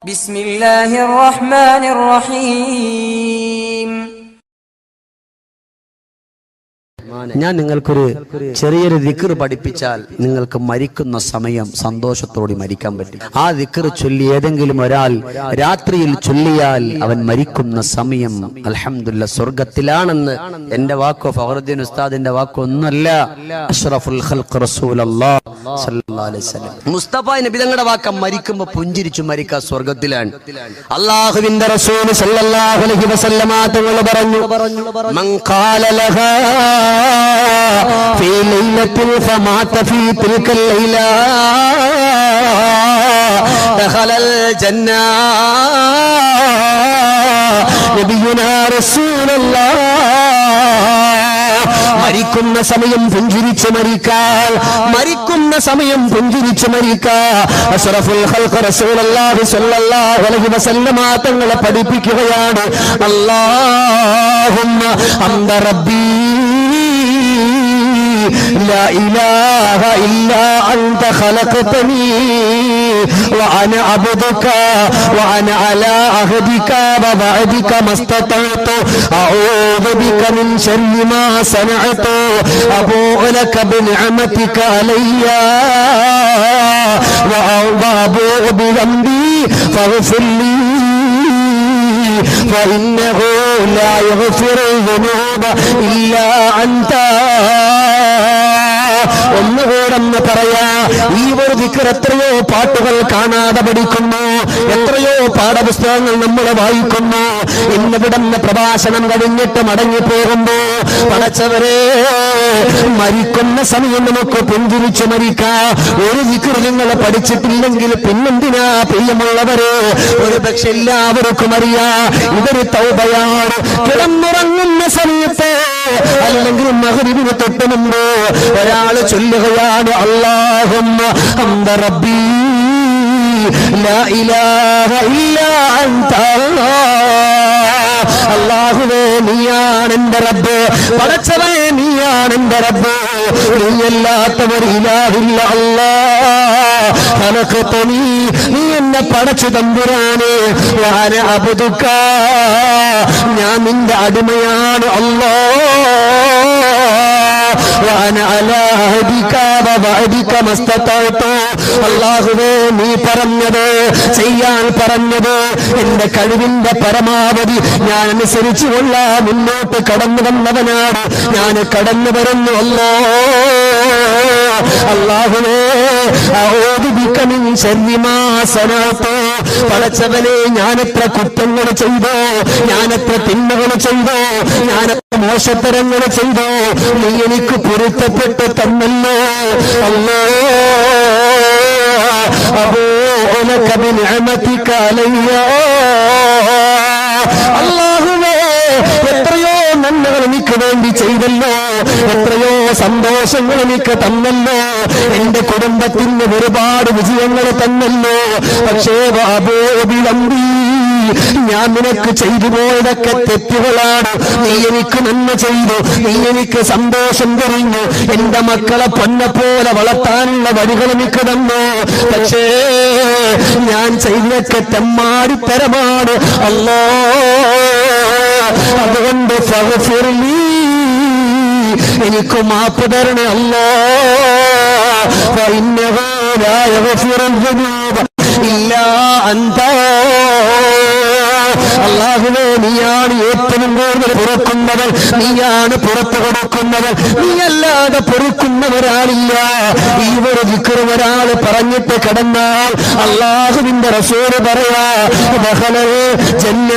ബിസ്മില്ലാഹിർ റഹ്മാനിർ റഹീം. ഞാൻ നിങ്ങൾക്കൊരു ചെറിയൊരു ദിക്ർ പഠിപ്പിച്ചാൽ നിങ്ങൾക്ക് മരിക്കുന്ന സമയം സന്തോഷത്തോടെ മരിക്കാൻ പറ്റും. ആ ദിക്ർ ചൊല്ലി ഏതെങ്കിലും ഒരാൾ രാത്രിയിൽ ചൊല്ലിയാൽ അവൻ മരിക്കുന്ന സമയം അൽഹംദുലില്ലാ സ്വർഗത്തിലാണെന്ന് എന്റെ വാക്കോ ഫഖറുദ്ദീൻ ഉസ്താദിന്റെ വാക്കോ ഒന്നല്ല, അഷ്റഫുൽ ഖൽഖ് റസൂലുള്ളാഹി സ്വല്ലല്ലാഹു അലൈഹി വസല്ലം മുസ്തഫ നബി തങ്ങളുടെ വാക്ക മരിക്കുമ്പോൾ പുഞ്ചിരിച്ചു മരിക്കുക സ്വർഗത്തിലാണ്. അല്ലാഹുവിന്റെ റസൂൽ സ്വല്ലല്ലാഹു അലൈഹി വസല്ലം തങ്ങൾ പറഞ്ഞു, മൻ ഖാല ലഹാ في ليلة فمات في تلك الليلة دخل الجنة. نبينا رسول الله മരിക്കുന്ന സമയം പുഞ്ചിരിച്ച് മരിക്കാൻ, മരിക്കുന്ന സമയം പുഞ്ചിരിച്ച് മരിക്കാൻ അഷ്റഫുൽ ഖൽഖ് റസൂലുള്ളാഹി സ്വല്ലല്ലാഹു അലൈഹി വസല്ലം തങ്ങളെ പഠിപ്പിക്കുകയാണ്. അല്ലാഹുമ്മ അന്ത റബ്ബി لا إله إلا أنت خلقتني وأنا عبدك وأنا على عهدك ووعدك ما استطعت أعوذ بك من شر ما صنعت أبوء لك بنعمتك علي وأبوء بذنبي فاغفر لي فإنه لا يغفر الذنوب إلا أنت. ഒന്നുകൂടെന്ന് പറയാ, ഈ ഒരു ദിക്ർ എത്രയോ പാട്ടുകൾ കാണാതെ പഠിക്കുന്നു, എത്രയോ പാഠപുസ്തകങ്ങൾ നമ്മൾ വായിക്കുന്നു. ഇന്നിവിടുന്ന് പ്രഭാഷണം കഴിഞ്ഞിട്ട് മടങ്ങി പോകുമ്പോ പടച്ചവരെ മരിക്കുന്ന സമയം നമുക്ക് പുഞ്ചിരിച്ച് മരിക്കാം. ഒരു ദിക്ർ നിങ്ങൾ പഠിച്ചിട്ടില്ലെങ്കിൽ പിന്നെന്തിനാ പ്രിയമുള്ളവരെ? ഒരു പക്ഷെ എല്ലാവർക്കും അറിയാം ഇതൊരു തൗബയാണ്. കിടന്നുറങ്ങുന്ന സമയത്ത് അല്ലെങ്കിൽ മഗ്രിബിന് തൊട്ട് മുമ്പ് ഒരാൾ ചൊല്ലുകയാണ്, അല്ലാഹുമ്മ അന്ത റബ്ബി ലാ ഇലാഹ ഇല്ലാ അൻത. അല്ലാഹുവേ നീയാണ് എന്റെ റബ്ബ്, പടച്ചവനെ നീയാണ് എന്റെ റബ്ബ്, നീയല്ലാത്തവർ ഇലാഹില്ല. അല്ലാഹ് ഖലഖതനി, നീ എന്നെ പടച്ചു തമ്പുരാനെ, ഞാൻ അബ്ദുക, ഞാൻ നിന്റെ അടിമയാണ്. അല്ലാഹ് അല്ലാഹുവേ നീ പറഞ്ഞത് ചെയ്യാൻ പറഞ്ഞത് എന്റെ കഴിവിന്റെ പരമാവധി ഞാൻ അനുസരിച്ചു കൊള്ളാൻ മുന്നോട്ട് കടന്നു വന്നവനാണ്, ഞാൻ കടന്നു വരുന്നു. അല്ലാഹുവേ അഊദു ബിക മിൻ ശർരി മാ സനഅതു. പടച്ചവനെ ഞാനെത്ര കുറ്റങ്ങൾ ചെയ്തോ, ഞാനെത്ര തിന്മകൾ ചെയ്തോ, ഞാനെത്ര മോശത്തരങ്ങൾ ചെയ്തോ, നീ എനിക്ക് പൊരുത്തപ്പെട്ട് തന്നല്ലോ. അല്ലാഹ് അബൂഉ ലക ബിനിഅമതിക അലയ്യ. അല്ലാഹുവേ എത്രയോ നന്മകൾ എനിക്ക് വേണ്ടി ചെയ്തല്ലോ, എത്രയോ സന്തോഷങ്ങൾ എനിക്ക് തന്നല്ലോ, എന്റെ കുടുംബത്തിന് ഒരുപാട് വിജയങ്ങൾ തന്നല്ലോ. പക്ഷേ ഞാൻ നിനക്ക് ചെയ്തു പോയതൊക്കെ തെറ്റുകളാണ്. നീ എനിക്ക് നന്മ ചെയ്തു, നീ എനിക്ക് സന്തോഷം തരുന്നു, എന്റെ മക്കളെ പൊന്നെപ്പോലെ വളർത്താനുള്ള വഴികൾ എനിക്ക് തന്നു. പക്ഷേ ഞാൻ ചെയ്തൊക്കെ തെമ്മാടിത്തരമാണ്. അല്ലാഹ് അതുകൊണ്ട് ഫഗ്ഫിർലി, എനിക്ക് മാപ്പ് തരണേ. അല്ലാഹ് ഫഇന്നഹു ലാ യഗ്ഫിറുൽ ദുനൂബ ഇല്ലാ അൻത. അല്ലാഹുവേ നീയാണ് ഏറ്റവും കൂടുതൽ പൊറുക്കുന്നവൻ, നീയാണ് പുറത്തു കൊടുക്കുന്നവൻ, നീയല്ലാതെ പൊറുക്കുന്നവരാളില്ല. ഈ ഒരു ദിക്ർ ഒരാൾ പറഞ്ഞിട്ട് കിടന്നാൽ അല്ലാഹുവിന്റെ റസൂൽ പറയാ, ദഖലൽ ജന്ന,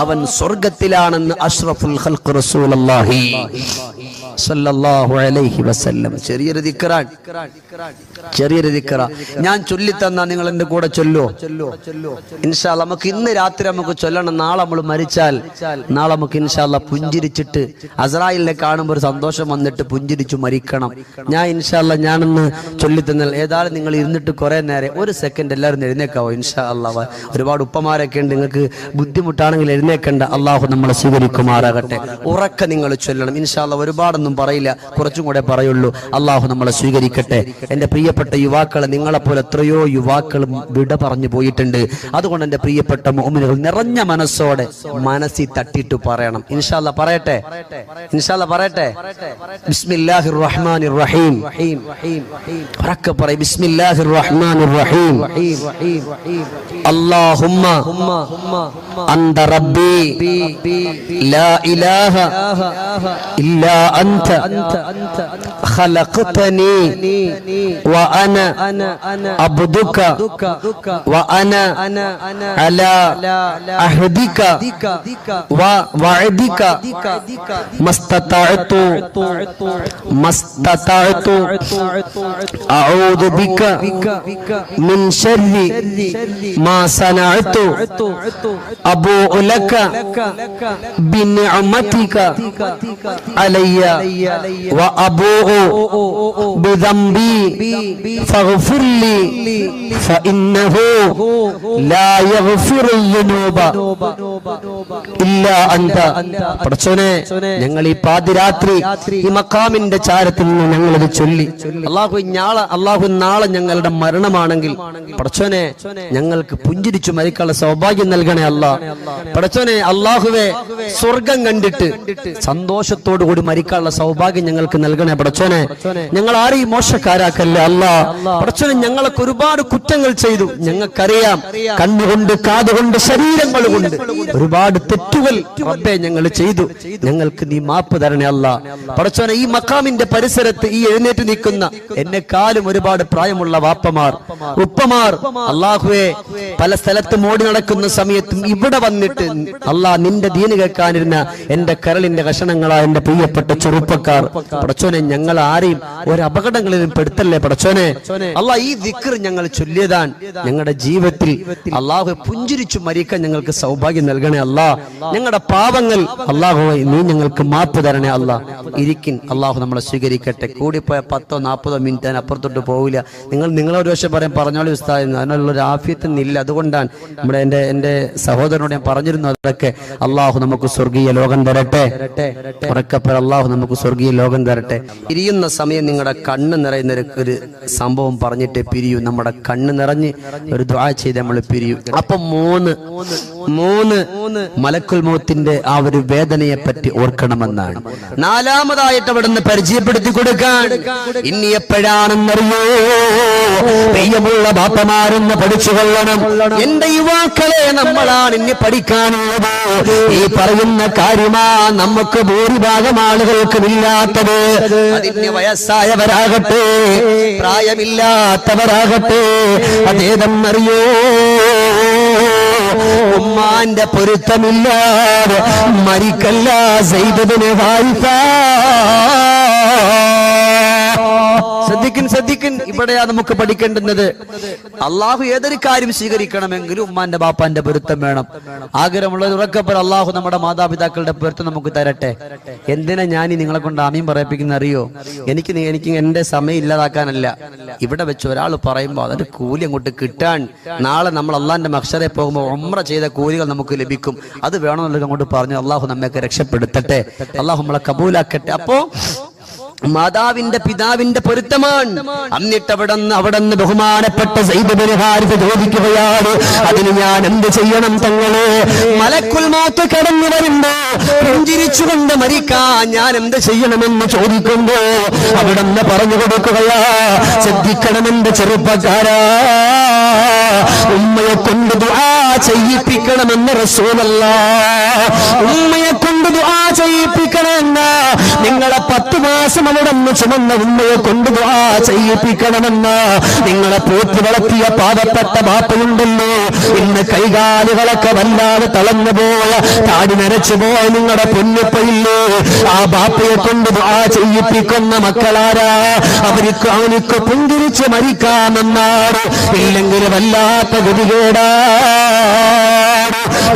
അവൻ സ്വർഗത്തിലാണെന്ന് അഷ്റഫുൽ ഖൽഖ് റസൂലുള്ളാഹി സല്ലല്ലാഹു അലൈഹി വസല്ലം. ചെറിയൊരു ദിക്റാണ്, ചെറിയൊരു ദിക്റ ഞാൻ ചൊല്ലിത്തന്നാ നിങ്ങൾ എന്റെ കൂടെ ചൊല്ലോ ഇൻഷാ അല്ലാഹ്. നമുക്ക് ഇന്ന് രാത്രി നമുക്ക് ചൊല്ലണം. നാളെ നമ്മൾ മരിച്ചാൽ നാളെ നമുക്ക് ഇൻഷാ അല്ലാഹ് പുഞ്ചിരിച്ചിട്ട് അസ്രായിലിനെ കാണുമ്പോൾ ഒരു സന്തോഷം വന്നിട്ട് പുഞ്ചിരിച്ചു മരിക്കണം. ഞാൻ ഇൻഷാ അല്ലാഹ് ഞാനൊന്ന് ചൊല്ലിത്തന്നാൽ ഏതായാലും നിങ്ങൾ ഇരുന്നിട്ട് കുറെ നേരം ഒരു സെക്കൻഡ് എല്ലാവരും എഴുന്നേക്കാവോ ഇൻഷാ അല്ലാഹ്. ഒരുപാട് ഉപ്പമാരൊക്കെ ഉണ്ട്, നിങ്ങൾക്ക് ബുദ്ധിമുട്ടാണെങ്കിൽ എഴുന്നേക്കണ്ട. അള്ളാഹു നമ്മളെ സ്വീകരിക്കുമാറാകട്ടെ. ഉറക്കെ നിങ്ങൾ ചൊല്ലണം ഇൻഷാ അല്ലാഹ്. ഒരുപാട് ഒരുപാടൊന്നും പറയില്ല, കുറച്ചും കൂടെ പറയുള്ളൂ. അള്ളാഹു നമ്മളെ സ്വീകരിക്കട്ടെ. എന്റെ പ്രിയപ്പെട്ട യുവാക്കളെ, നിങ്ങളെപ്പോലെ എത്രയോ യുവാക്കളും വിട പറഞ്ഞു പോയിട്ടുണ്ട്. അതുകൊണ്ട് എന്റെ പ്രിയപ്പെട്ട മുഅ്മിനുകൾ നിറഞ്ഞ മനസ്സോടെ മനസ്സിൽ തട്ടിയിട്ട് പറയണം. ഇൻഷാ അല്ലാഹ് പറയട്ടെ, ഇൻഷാ അല്ലാഹ് പറയട്ടെ. ബിസ്മില്ലാഹിർ റഹ്മാനിർ റഹീം. ഉറക്കെ പറയ്, ബിസ്മില്ലാഹിർ റഹ്മാനിർ റഹീം. അല്ലാഹുമ്മ അന്ത റബ്ബി ലാ ഇലാഹ ഇല്ലാ അൻത ഖലഖതനി വഅന അബ്ദുക വഅന അലാ അഹദിക വവഅദിക മസ്തതഅതു അഊദു ബിക മിൻ ശർരി മാ സനഅതു അബൂഉ ലക ബിനിഅമതിക അലയ്യ വഅബൂഉ ബിദംബി ഫഗ്ഫിർ ലി ഫഇന്നഹു ലാ യഗ്ഫിറുൽ ദുനൂബ ഇല്ലാ അൻത. പടച്ചോനെ, ഞങ്ങൾ ഈ പാതിരാത്രി ഈ മഖാമിന്റെ ചാരത്തിൽ നിന്ന് ഞങ്ങളിത് ചൊല്ലി, അല്ലാഹു നാളെ ഞങ്ങളുടെ മരണമാണെങ്കിൽ പടച്ചോനെ ഞങ്ങൾക്ക് പുഞ്ചിരിച്ചു മരിക്കാനുള്ള സൗഭാഗ്യം നൽകണേ അല്ലാ. പടച്ചോനെ, അല്ലാഹുവേ, സ്വർഗം കണ്ടിട്ട് സന്തോഷത്തോടു കൂടി മരിക്കാനുള്ള സൗഭാഗ്യം ഞങ്ങൾക്ക് നൽകണേ പടച്ചോനെ. ഞങ്ങൾ ആരെയും മോശക്കാരാക്കല്ലേ അല്ലാ. പടച്ചോനെ, ഞങ്ങൾക്ക് ഒരുപാട് കുറ്റങ്ങൾ ചെയ്തു, ഞങ്ങൾക്കറിയാം. കണ്ണുകൊണ്ട്, കാതുകൊണ്ട്, ശരീരങ്ങൾ കൊണ്ട് ഒരുപാട് തെറ്റുകൾ റബ്ബേ ഞങ്ങൾ ചെയ്തു. ഞങ്ങൾക്ക് നീ മാപ്പ് തരണേ അല്ലാ. പടച്ചോനെ, ഈ മഖാമിന്റെ പരിസരത്ത് ഈ എഴുന്നേറ്റ് നിൽക്കുന്ന എന്നെക്കാളും ഒരുപാട് പ്രായമുള്ള വാപ്പമാർ, ഉപ്പമാർ, അല്ലാഹുവേ, പല സ്ഥലത്തും ഓടി നടക്കുന്ന സമയത്തും ഇവിടെ വന്നിട്ട് അല്ലാ നിന്റെ ദീന് കേൾക്കാനിരുന്ന എന്റെ കരളിന്റെ കഷണങ്ങളായ എന്റെ പ്രിയപ്പെട്ട ചെറുപ്പക്കാർ, പടച്ചോനെ, ഞങ്ങൾ ആരെയും ഒരു അപകടങ്ങളിലും പെടുത്തല്ലേ പടച്ചോനെ. അല്ലാ, ഈ ദിക്ർ ഞങ്ങൾ ചൊല്ലിയതാൻ ഞങ്ങളുടെ ജീവിതത്തിൽ അല്ലാഹു പുഞ്ചിരിച്ചു മരിക്കാൻ ഞങ്ങൾക്ക് സൗഭാഗ്യം നൽകണേ അല്ലാ. ഞങ്ങളുടെ പാപങ്ങൾ അല്ലാഹുവേ നീ ഞങ്ങൾക്ക് മാപ്പ് തരണേ അല്ലാ. ഇരിക്കിൻ, അല്ലാഹു നമ്മളെ സ്വീകരിക്കട്ടെ. കൂടിപ്പോയ 10-40 മിനിറ്റ് അപ്പുറത്തോട്ട് പോവില്ല. നിങ്ങളൊരു പക്ഷേ പറഞ്ഞോളി ഉസ്താദ്, അതിനുള്ളൊരു ആഫിയത്തൊന്നില്ല. അതുകൊണ്ടാണ് എന്റെ സഹോദരനോട് ഞാൻ പറഞ്ഞിരുന്നു അതൊക്കെ. അല്ലാഹു നമുക്ക് സ്വർഗീയ ലോകം തരട്ടെ. ഉറക്കപ്പേർ അല്ലാഹു നമുക്ക് സ്വർഗീയ ലോകം തരട്ടെ. പിരിയുന്ന സമയം നിങ്ങളുടെ കണ്ണ് നിറയുന്ന ഒരു സംഭവം പറഞ്ഞിട്ട് പിരിയൂ. നമ്മുടെ കണ്ണ് നിറഞ്ഞ് ഒരു ദുആ ചെയ്ത് നമ്മൾ പിരിയൂ. അപ്പൊ മൂന്ന് മലക്കുൽ മൗത്തിന്റെ ആ ഒരു വേദനയെ പറ്റി ഓർക്കണമെന്നാണ്. നാലാമതായിട്ട് അവിടെ നിന്ന് പരിചയപ്പെടുത്തി കൊടുക്കാൻ, ഇനി എപ്പോഴാണെന്നറിയോ പ്രിയമുള്ള ബാപ്പമാരെന്ന് പഠിച്ചുകൊള്ളണം. എന്റെ യുവാക്കളെ, നമ്മളാണ് ഇനി പഠിക്കാനുള്ളത്. ഈ പറയുന്ന കാര്യമാ നമുക്ക് ഭൂരിഭാഗം ആളുകൾക്കും ഇല്ലാത്തത്. അതിന് വയസ്സായവരാകട്ടെ, പ്രായമില്ലാത്തവരാകട്ടെ, അതേതെന്നറിയോ ഉമ്മാന്റെ പൊരുത്തമില്ലാതെ മരിക്കല്ല സയ്യിദ് ഇബ്നു ഹാരിസ. ശ്രദ്ധിക്കൻ, ഇവിടെയാ നമുക്ക് പഠിക്കേണ്ടുന്നത്. അള്ളാഹു ഏതൊരു കാര്യം സ്വീകരിക്കണമെങ്കിലും ഉമ്മാന്റെ ബാപ്പാന്റെ പൊരുത്തം വേണം. ആഗ്രഹമുള്ളത് ഉറക്കപ്പോൾ അള്ളാഹു നമ്മുടെ മാതാപിതാക്കളുടെ പൊരുത്തം നമുക്ക് തരട്ടെ. എന്തിനാ ഞാൻ നിങ്ങളെ കൊണ്ട് ആമീൻ പറയിപ്പിക്കുന്ന അറിയോ? എനിക്ക് എന്റെ സമയം ഇല്ലാതാക്കാനല്ല. ഇവിടെ വെച്ച് ഒരാൾ പറയുമ്പോൾ അതിന്റെ കൂലി അങ്ങോട്ട് കിട്ടാൻ നാളെ നമ്മൾ അള്ളാന്റെ മഹ്ശറെ പോകുമ്പോൾ ഉംറ ചെയ്ത കൂലികൾ നമുക്ക് ലഭിക്കും. അത് വേണമെന്നുള്ളത് അങ്ങോട്ട് പറഞ്ഞു അള്ളാഹു നമ്മയൊക്കെ രക്ഷപ്പെടുത്തട്ടെ. അള്ളാഹു നമ്മളെ കബൂലാക്കട്ടെ. അപ്പോ മാതാവിന്റെ പിതാവിന്റെ പൊരുത്തമാണ്. എന്നിട്ട് അവിടുന്ന് ബഹുമാനപ്പെട്ട സയ്യിദ് ഇബ്നു ഹാരിസ ചോദിക്കുകയാണ്, അതിന് ഞാൻ എന്ത് ചെയ്യണം തങ്ങളെ? മലക്കുൽ മൗത്ത് കടന്നു വരുമ്പോ പുഞ്ചിരിച്ചുകൊണ്ട് മരിക്കാൻ ഞാൻ എന്ത് ചെയ്യണമെന്ന് ചോദിക്കുമ്പോ അവിടുന്ന് പറഞ്ഞു കൊടുക്കുകയാ, ശ്രദ്ധിക്കണമെന്റെ ചെറുപ്പക്കാരാ, ഉമ്മയെ കൊണ്ട് ദുആ ചെയ്യിപ്പിക്കണമെന്ന് റസൂലല്ലാഹ്. ഉമ്മയെ കൊണ്ട് ദുആ ചെയ്യിപ്പിക്കണമെന്ന് നിങ്ങളെ 10 മാസം അവിടെ നിന്ന് ചുമന്ന ഉമ്മയെ കൊണ്ട് ദുആ ചെയ്യിപ്പിക്കണമെന്ന് നിങ്ങളെ പോറ്റി വളർത്തിയ പാവപ്പെട്ട ബാപ്പയുണ്ടല്ലോ, ഇന്ന് കൈകാലുകളൊക്കെ വല്ലാതെ തളർന്നു പോയ, താടി നരച്ചു പോയ നിങ്ങളുടെ പൊന്നുപ്പയില്ലേ, ആ ബാപ്പയെ കൊണ്ട് ദുആ ചെയ്യിപ്പിക്കുന്ന മക്കളാരാ? അവനിക്ക് പുഞ്ചിരിച്ച് മരിക്കാമെന്നാണ്. ഇല്ലെങ്കിൽ വല്ലാത്ത ഗതികേടാ.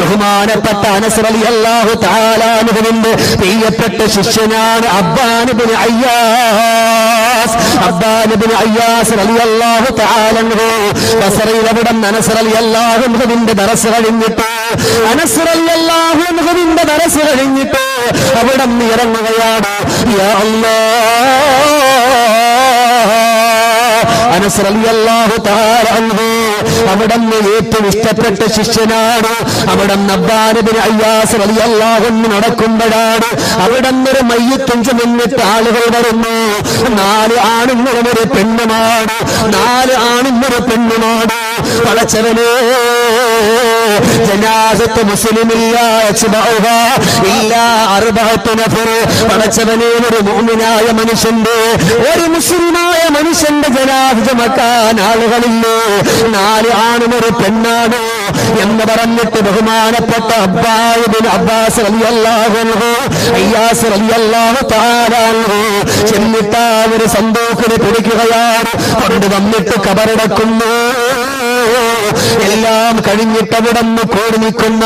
ബഹുമാനപ്പെട്ട അനസ് റളിയല്ലാഹു തആല അൻഹുവിന്റെ പ്രിയപ്പെട്ട ശിഷ്യനാണ് അബ്ബാൻ ഇബ്നു അയ്യാസ്. അബ്ബാൻ ഇബ്നു അയ്യാസ് റളിയല്ലാഹു തആല അൻഹു ബസറയിൽ അവിടെ അനസ് റളിയല്ലാഹു അൻഹുവിന്റെ ദർസ് കഴിഞ്ഞിട്ട് അവിടുന്ന് ഇറങ്ങുകയാണ്. യാ അല്ലാഹ്, അനസ് റളിയല്ലാഹു തആല അൻഹു അവിടുന്ന് ഏറ്റവും ഇഷ്ടപ്പെട്ട ശിഷ്യനാണ്. അവിടുന്ന് അബ്ബാൻ ഇബ്നു അയ്യാസ് റളിയല്ലാഹു അൻഹു നടക്കുമ്പോഴാണ് അവിടുന്ന് ഒരു മയ്യിത്തും ചുമന്നിട്ട് ആളുകൾ വരുന്നു. 4 ആണുങ്ങളും ഒരു പെണ്ണുമാണ്, 4 ആണും ഒരു പെണ്ണുമാണ്. പടച്ചവനേ, ജനാസത്ത് മുസ്ലിമില്ല ഇല്ലാ 4 നഫർ. പടച്ചവനേ, ഒരു മുഅ്മിനായ മനുഷ്യന്റെ, ഒരു മുസ്ലിമായ മനുഷ്യന്റെ ജനാസ ചുമക്കാൻ ആളുകളില്ലേ? 4 ആണും ഒരു പെണ്ണാണ് എന്ന് പറഞ്ഞിട്ട് ബഹുമാനപ്പെട്ട അബ്ബാസ് റളിയല്ലാഹു അൻഹു, അയ്യാസ് റളിയല്ലാഹു തആല അൻഹു ചെന്നിട്ട് ഒരു സന്തോഷത്തിന് പിടിക്കുകയാണ്. കൊണ്ടുവന്നിട്ട് കബറടക്കുന്നു. എല്ലാം കഴിഞ്ഞിട്ട് അവിടുന്ന് കൂടി നിൽക്കുന്ന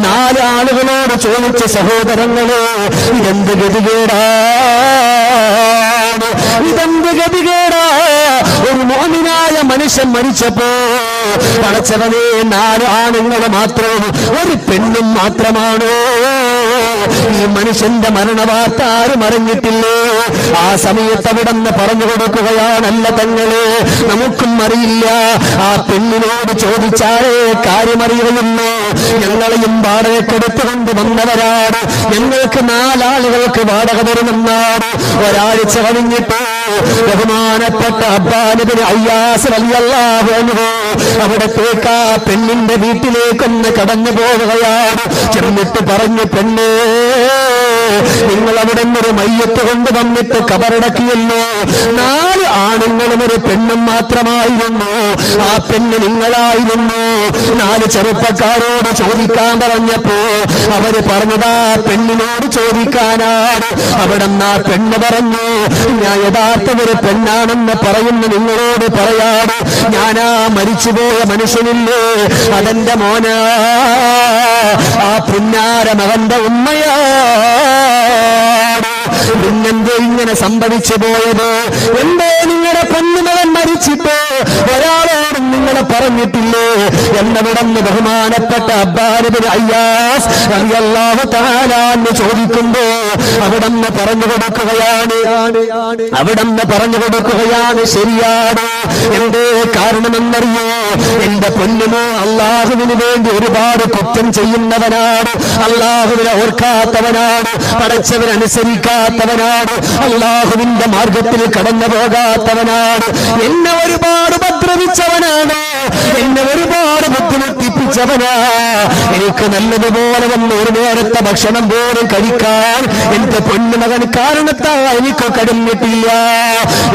4 ആളുകളോട് ചോദിച്ച, സഹോദരങ്ങളെ, ഇതെന്ത് ഗതികേടാ, ഇതെന്ത് ഗതികേടാ? ഒരു മോമിനായ മനുഷ്യൻ മരിച്ചപ്പോ പടച്ചവനെ 4 ആണുങ്ങൾ മാത്രം, ഒരു പെണ്ണും മാത്രമാണ്. ഈ മനുഷ്യന്റെ മരണവാർത്ത ആരും അറിഞ്ഞിട്ടില്ലേ? ആ സമയത്ത് അവിടുന്ന് പറഞ്ഞു കൊടുക്കുകയാണല്ല തങ്ങളെ, നമുക്കും അറിയില്ല. ആ പെണ്ണിനോട് ചോദിച്ചാലേ കാര്യമറിയുകയുള്ളൂ. ഞങ്ങളെയും വാടകയ്ക്കെടുത്തുകൊണ്ട് വന്നവരാണ്. ഞങ്ങൾക്ക് 4 ആളുകൾക്ക് വാടക തരുമെന്നാണ്. ഒരാഴ്ച കഴിഞ്ഞിട്ട് ബഹുമാനപ്പെട്ട അബ്ബാൻ ഇബ്നു അയ്യാസ് റളിയല്ലാഹു അൻഹു അവിടത്തേക്ക് ആ പെണ്ണിന്റെ വീട്ടിലേക്കൊന്ന് കടന്നു പോവുകയാണ്. ചെന്നിട്ട് പറഞ്ഞു, പെണ്ണേ, നിങ്ങൾ അവിടെ നിന്നൊരു മയ്യത്ത് കൊണ്ട് വന്നിട്ട് കബറടക്കിയല്ലോ. 4 ആണുങ്ങളും ഒരു പെണ്ണും മാത്രമായിരുന്നു. ആ പെണ്ണ് നിങ്ങളായിരുന്നു. 4 ചെറുപ്പക്കാരോട് ചോദിക്കാൻ പറഞ്ഞപ്പോ അവര് പറഞ്ഞതാ പെണ്ണിനോട് ചോദിക്കാനാണ്. അവിടെ നിന്ന് ആ പെണ്ണ് പറഞ്ഞു, ഞാൻ യഥാർത്ഥ ഒരു പെണ്ണാണെന്ന് പറയുന്ന നിങ്ങളോട് പറയാണ്. ഞാനാ മരിച്ചുപോയ മനുഷ്യനില്ലേ, അതെന്റെ മോനാ, ആ പുന്നാര മകന്റെ ഉമ്മയാ. പിന്നെന്തേ ഇങ്ങനെ സംഭവിച്ചു പോയത്? എന്തേ നിങ്ങളുടെ പൊന്നുമകൻ മരിച്ചിട്ട് ഒരാളോടും നിങ്ങളെ പറഞ്ഞിട്ടില്ലേ എന്നവിടന്ന് ബഹുമാനപ്പെട്ട അബ്ബാൻ ഇബ്നു അയ്യാസ് റളിയല്ലാഹു തആല അൻഹു ചോദിക്കുമ്പോ അവിടന്ന് പറഞ്ഞു കൊടുക്കുകയാണ്, ശരിയാണ്. എന്തേ കാരണമെന്നറിയോ? എന്റെ പൊന്നുമോ അള്ളാഹുവിന് വേണ്ടി ഒരുപാട് കുറ്റം ചെയ്യുന്നവനാണ്, അള്ളാഹുവിനെ ഓർക്കാത്തവനാണ്, പടച്ചവനനുസരിക്കാത്തവനാണ്, അള്ളാഹുവിന്റെ മാർഗത്തിൽ കടന്നു പോകാത്തവനാണ്, എന്നെ ഒരുപാട് ഉപദ്രവിച്ചവനാണ്, എന്നെ ഒരുപാട് ബുദ്ധിമുട്ടിപ്പിച്ചവനാ. എനിക്ക് നല്ലതുപോലെ വന്ന് ഒരു നേരത്തെ ഭക്ഷണം പോലും കഴിക്കാൻ എന്റെ പൊന്നുമകൻ കാരണത്താൽ എനിക്ക് കഴിഞ്ഞിട്ടില്ല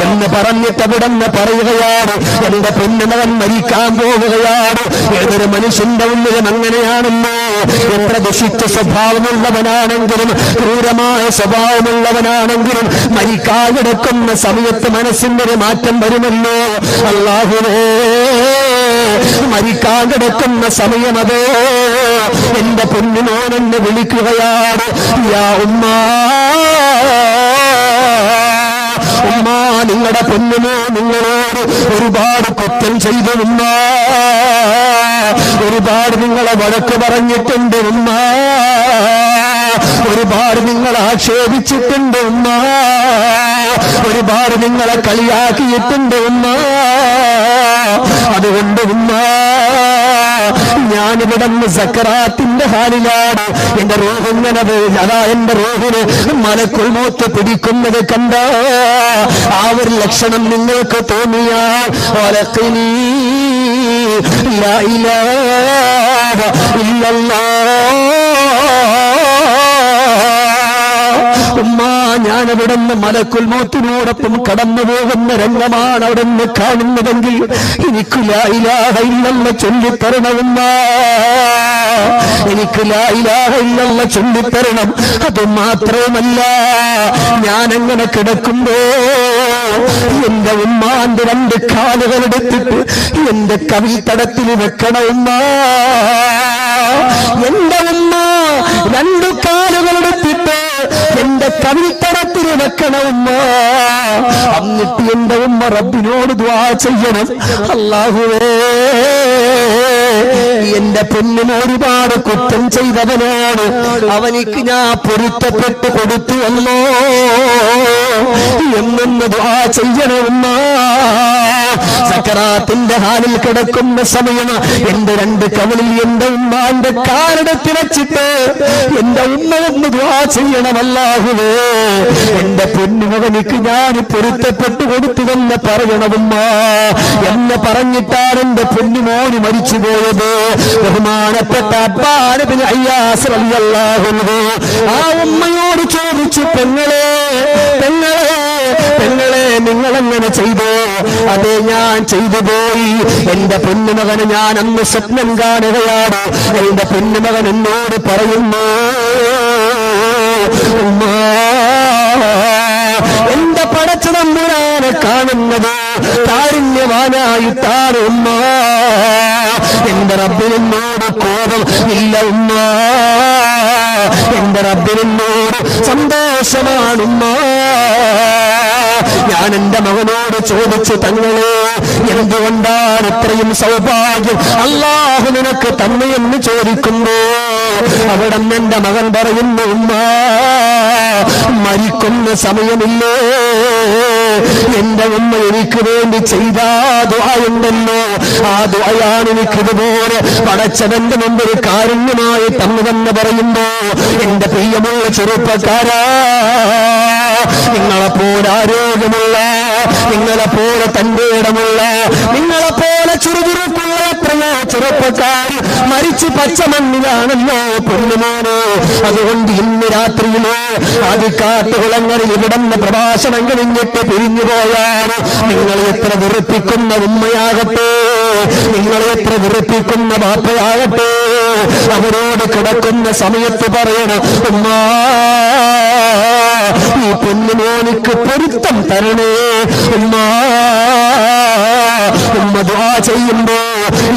എന്ന് പറഞ്ഞിട്ട് അവിടെന്ന് പറയുകയാണ്. എന്റെ പൊന്നുമകൻ മരിക്കാൻ പോവുകയാണ്. ഏതൊരു മനുഷ്യന്റെ ഉള്ളിലും അങ്ങനെയാണല്ലോ. എത്ര ദുഷിച്ച സ്വഭാവമുള്ളവനാണെങ്കിലും ക്രൂരമായ സ്വഭാവമുള്ളവനാണെങ്കിലും മരിക്കാൻ കിടക്കുന്ന സമയത്ത് മനസ്സിന്റെ ഒരു മാറ്റം വരുമല്ലോ. അല്ലാഹുവേ, മരിക്കാൻ കിടക്കുന്ന സമയമതോ എന്റെ പൊന്നുമോനെന്നെ വിളിക്കുകയാണ്. യാ ഉമ്മാ, ഉമ്മ, നിങ്ങളുടെ പൊന്നുമോ നിങ്ങളോട് ഒരുപാട് കുറ്റം ചെയ്തു ഉമ്മ, ഒരുപാട് നിങ്ങളെ വഴക്ക് പറഞ്ഞിട്ടുണ്ട് ഉമ്മ, ഒരുപാട് നിങ്ങളെ ആക്ഷേപിച്ചിട്ടുണ്ട് ഉമ്മ, ഒരുപാട് നിങ്ങളെ കളിയാക്കിയിട്ടുണ്ട് ഉമ്മ. അതുകൊണ്ട് ഉമ്മ, ഞാനിവിടെ സക്കറാത്തിന്റെ ഹാലിലാണ്. എന്റെ റൂഹ് ഇങ്ങനെ അതാ എന്റെ റൂഹിന് മലക്കുൽ മൗത്ത് പിടിക്കുന്നത് കണ്ട ആ ഒരു ലക്ഷണം നിങ്ങൾക്ക് തോന്നിയാൽ വലഖിനി ലാ ഇലാഹ ഇല്ലല്ലാഹ്. ഉമ്മ, ഞാനവിടെ നിന്ന് മലക്കുൽ മൗത്തിനോടൊപ്പം കടന്നു പോകുന്ന രംഗമാണ് അവിടെ നിന്ന് കാണുന്നതെങ്കിൽ എനിക്ക് ലാ ഇലാഹ ഇല്ലല്ലാഹ് ചൊല്ലിത്തരണമുമ്മ, എനിക്ക് ലാ ഇലാഹ ഇല്ലല്ലാഹ് ചൊല്ലിത്തരണം. അത് മാത്രവുമല്ല, ഞാനങ്ങനെ കിടക്കുമ്പോ എന്റെ ഉമ്മാന്റെ 2 കാലുകളെടുത്തിട്ട് എന്റെ കവിൾത്തടത്തിൽ വെക്കണം ഉമ്മ. എന്റെ ഉമ്മ 2 കാലുകളെടുത്തിട്ട് എന്റെ കവിൾത്തടത്തിൽ വെക്കണം ഉമ്മ. എന്നിട്ട് എന്റെ ഉമ്മ റബ്ബിനോട് ദുആ ചെയ്യണം. അല്ലാഹുവേ, എന്റെ പൊന്നിന് ഒരുപാട് കുറ്റം ചെയ്തവനാണ്, അവനിക്ക് ഞാൻ പൊരുത്തപ്പെട്ട് കൊടുത്തു അല്ലോ എന്നൊന്ന് ദുആ ചെയ്യണമെന്ന സക്കറാത്തിന്റെ ഹാലിൽ കിടക്കുന്ന സമയം എന്റെ രണ്ട് കവളിൽ എന്റെ ഉമ്മാന്റെ കാലിടത്തിൽ വെച്ചിട്ട് എന്റെ ഉമ്മ ഒന്ന് ദുആ ചെയ്യണം, അല്ലാഹുവേ എന്റെ പൊന്നുമകനിക്ക് ഞാൻ പൊരുത്തപ്പെട്ടു കൊടുത്തുവെന്ന് പറയണമുമ്മ എന്ന് പറഞ്ഞിട്ടാണ് എന്റെ പൊന്നുമോന് മരിച്ചുപോയത്. ബഹുമാനപ്പെട്ട അബ്ബാൻ ഇബ്നു അയ്യാസ് റളിയല്ലാഹു അൻഹു ആ ഉമ്മയോട് ചോദിച്ചു, പെങ്ങളെ നിങ്ങളെങ്ങനെ ചെയ്തു? അതെ, ഞാൻ ചെയ്തു പോയി. എന്റെ പൊന്നുമകന് ഞാൻ അന്ന് സ്വപ്നം കാണുകയാണ്. എന്റെ പൊന്നുമകൻ എന്നോട് പറയുന്നു, എന്റെ പടച്ച തമ്പുരാനെ കാണുന്നത് കാരുണ്യവാനായിട്ടാണ് ഉമ്മ. എന്റെ റബ്ബിനോട് കോപം ഇല്ല ഉമ്മ, എന്റെ റബ്ബിനോട് സന്തോഷമാണ് ഉമ്മ. ഞാൻ എന്റെ മകനോട് ചോദിച്ചു, തങ്ങളെ എന്തുകൊണ്ടാണ് ഇത്രയും സൗഭാഗ്യം അല്ലാഹു നിനക്ക് തന്നെ എന്ന് ചോദിക്കുന്നു. അവിടെ എന്റെ മകൻ പറയുന്നു, ഉമ്മ മരിക്കുന്ന സമയമില്ലേ, എന്റെ ഉമ്മ എനിക്ക് വേണ്ടി ചെയ്ത ദുആയുണ്ടല്ലോ, ആ ദുആയാണ് എനിക്കിതുപോലെ പടച്ചവന്റെ മുമ്പിൽ കാരുണ്യമായി തന്നുവെന്ന് പറയുമ്പോ എന്റെ പ്രിയമുള്ള ചെറുപ്പക്കാരാ, നിങ്ങളെപ്പോലെ ആരോഗ്യമുള്ള, നിങ്ങളെപ്പോലെ തന്റെ ഇടമുള്ള, നിങ്ങളെപ്പോലെ ചുറുചുറുക്കുള്ള എത്രയോ ചെറുപ്പക്കാർ മരിച്ചു പച്ച മണ്ണിലാണല്ലോ പൊന്നുമോന്. അതുകൊണ്ട് ഇന്ന് രാത്രിയിലോ ആദിക്കാട്ടുകുളങ്ങളിൽ ഇവിടുന്ന് പ്രഭാഷണം കഴിഞ്ഞിട്ട് പിരിഞ്ഞു പോയാണ് നിങ്ങൾ എത്ര വെറുപ്പിക്കുന്ന ഉമ്മയാകട്ടെ, നിങ്ങൾ എത്ര വെറുപ്പിക്കുന്ന ബാപ്പയാകട്ടെ, അവരോട് കിടക്കുന്ന സമയത്ത് പറയണം, ഉമ്മ ഈ പൊന്നുമോനിക്ക് പൊരുത്തം തരണേ ഉമ്മ. ഉമ്മ ദുആ ചെയ്യുമ്പോ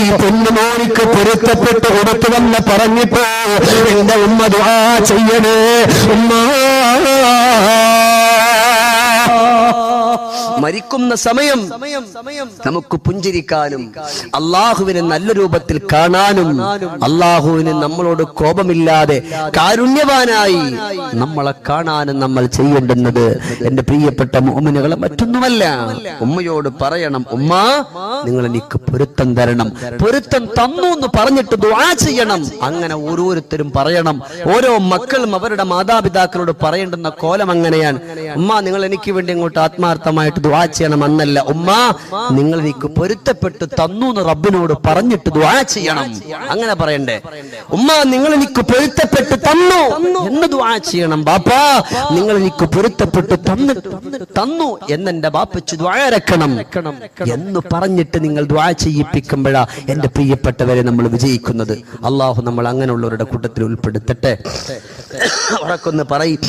ഈ പൊന്നുമോനിക്ക് പൊരുത്തപ്പെട്ട് കൊടുത്തുവെന്ന് പറഞ്ഞിട്ട് എന്റെ ഉമ്മ ദുആ ചെയ്യണേ ഉമ്മ. മരിക്കുന്ന സമയം നമുക്ക് പുഞ്ചിരിക്കാനും അള്ളാഹുവിനെ നല്ല രൂപത്തിൽ കാണാനും അള്ളാഹുവിന് നമ്മളോട് കോപമില്ലാതെ കാരുണ്യവാനായി നമ്മളെ കാണാനും നമ്മൾ ചെയ്യേണ്ടുന്നത് എന്റെ പ്രിയപ്പെട്ട മുഅ്മിനുകളെ മറ്റൊന്നുമല്ല, ഉമ്മയോട് പറയണം, ഉമ്മ നിങ്ങൾ എനിക്ക് പൊരുത്തം തരണം, പൊരുത്തം തന്നു എന്ന് പറഞ്ഞിട്ട് ദുആ ചെയ്യണം. അങ്ങനെ ഓരോരുത്തരും പറയണം. ഓരോ മക്കളും അവരുടെ മാതാപിതാക്കളോട് പറയേണ്ടുന്ന കോലം അങ്ങനെയാണ്. ഉമ്മ നിങ്ങൾ എനിക്ക് വേണ്ടി അങ്ങോട്ട് ആത്മാർത്ഥമായിട്ട് ദുആ ചെയ്യണം എന്നല്ല, ഉമ്മ നിങ്ങൾ എനിക്ക് പൊരുത്തപ്പെട്ട് തന്നു എന്ന് റബ്ബിനോട് പറഞ്ഞിട്ട് ദുആ ചെയ്യണം. അങ്ങനെ പറയണ്ടേ? ഉമ്മ നിങ്ങൾ എനിക്ക് പൊരുത്തപ്പെട്ട് തന്നു എന്ന് ദുആ ചെയ്യണം. ബാപ്പാ നിങ്ങൾ എനിക്ക് പൊരുത്തപ്പെട്ട് തന്നു എന്നെന്റെ ബാപ്പച്ച് ദുആ ഇറക്കണം എന്ന് പറഞ്ഞിട്ട് നിങ്ങൾ ദുആ ചെയ്യിപ്പിക്കുമ്പോഴാ എന്റെ പ്രിയപ്പെട്ടവരെ നമ്മൾ വിജയിക്കുന്നത്. അള്ളാഹു നമ്മൾ അങ്ങനെയുള്ളവരുടെ കൂട്ടത്തിൽ ഉൾപ്പെടുത്തട്ടെ. ഉറക്കൊന്ന് പറയും,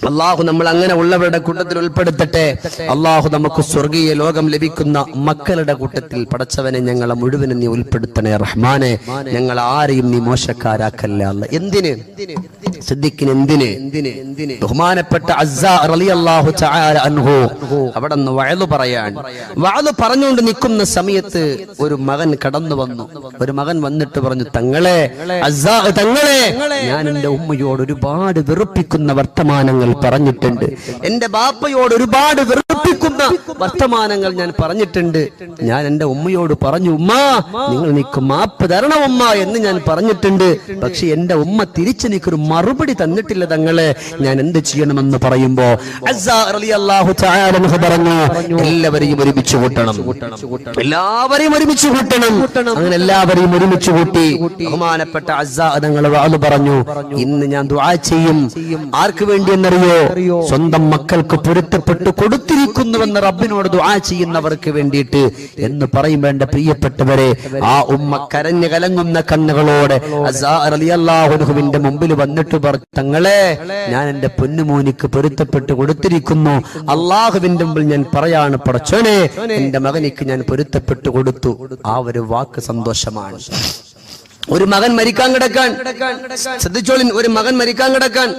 അള്ളാഹു നമ്മൾ അങ്ങനെ ഉള്ളവരുടെ കൂട്ടത്തിൽ ഉൾപ്പെടുത്തട്ടെ. അള്ളാഹു നമുക്ക് സ്വർഗീയ ലോകം ലഭിക്കുന്ന മക്കളുടെ കൂട്ടത്തിൽ പടച്ചവനെ ഞങ്ങളെ മുഴുവനും നീ ഉൾപ്പെടുത്തണേ റഹ്മാനെ. ഞങ്ങൾ ആരെയും നീ മോശക്കാരാക്കല്ല അല്ല. എന്തിന് സിദ്ദീഖിന് എന്തിന് ബഹുമാനപ്പെട്ട അസ്സാ റളിയല്ലാഹു തആല അൻഹു അവിടെ നിന്ന് വഅദ് പറയാൻ, വഅദ് പറഞ്ഞുകൊണ്ട് നിൽക്കുന്ന സമയത്ത് ഒരു മകൻ കടന്നു വന്നു. ഒരു മകൻ വന്നിട്ട് പറഞ്ഞു, തങ്ങളെ അസ്സാ തങ്ങളെ, ഞാൻ എന്റെ ഉമ്മയോട് ഒരുപാട് വെറുപ്പിക്കുന്ന വർത്തമാനങ്ങൾ പറഞ്ഞിട്ടുണ്ട്, എന്റെ ബാപ്പയോട് ഒരുപാട് വെറുപ്പിക്കുന്ന വർത്തമാനങ്ങൾ ഞാൻ പറഞ്ഞിട്ടുണ്ട്. ഞാൻ എന്റെ ഉമ്മയോട് പറഞ്ഞു, ഉമ്മ നിങ്ങൾ എനിക്ക് മാപ്പ് തരണം ഉമ്മ എന്ന് ഞാൻ പറഞ്ഞിട്ടുണ്ട്. പക്ഷെ എന്റെ ഉമ്മ തിരിച്ചെനിക്കൊരു മറുപടി തന്നിട്ടില്ല തങ്ങളെ, ഞാൻ എന്ത് ചെയ്യണമെന്ന് പറയുമ്പോ അസ്സാ റളിയല്ലാഹു തആല അൻഹു പറഞ്ഞു, എല്ലാവരെയും ഒരുമിച്ച് കൂട്ടണം, എല്ലാവരെയും ഒരുമിച്ച് കൂട്ടണം. അങ്ങനെ എല്ലാവരെയും ഒരുമിച്ച് കൂട്ടി ബഹുമാനപ്പെട്ട അസ്സാ തങ്ങൾ വഅദ് പറഞ്ഞു, ഇന്ന് ഞാൻ ദുആ ചെയ്യും. ആർക്ക് വേണ്ടി എന്നറിയോ? സ്വന്തം മക്കൾക്ക് പൊരുത്തപ്പെട്ട് കൊടുത്തിരിക്കുന്നുവെന്ന് റബ്ബിനോട് ദുആ ചെയ്യുന്നവർക്ക് വേണ്ടിയിട്ട് എന്ന് പറയുമ്പോൾ എന്റെ പ്രിയപ്പെട്ടവരെ, ആ ഉമ്മ കരഞ്ഞു കലങ്ങുന്ന കണ്ണുകളോടെ അസ്സാ റളിയല്ലാഹു അൻഹുവിന്റെ മുമ്പിൽ വന്നിട്ട് പറഞ്ഞു, തങ്ങളെ ഞാൻ എന്റെ പൊന്നുമോനിക്ക് പൊരുത്തപ്പെട്ട് കൊടുത്തിരിക്കുന്നു. അള്ളാഹുവിന്റെ മുമ്പിൽ ഞാൻ പറയാണ്, പടച്ചോനെ എന്റെ മകനിക്ക് ഞാൻ പൊരുത്തപ്പെട്ട് കൊടുത്തു. ആ ഒരു വാക്ക് സന്തോഷമാണ്. ഒരു മകൻ മരിക്കാൻ കിടക്കാൻ, ശ്രദ്ധിച്ചോളിൻ, ഒരു മകൻ മരിക്കാൻ കിടക്കാൻ,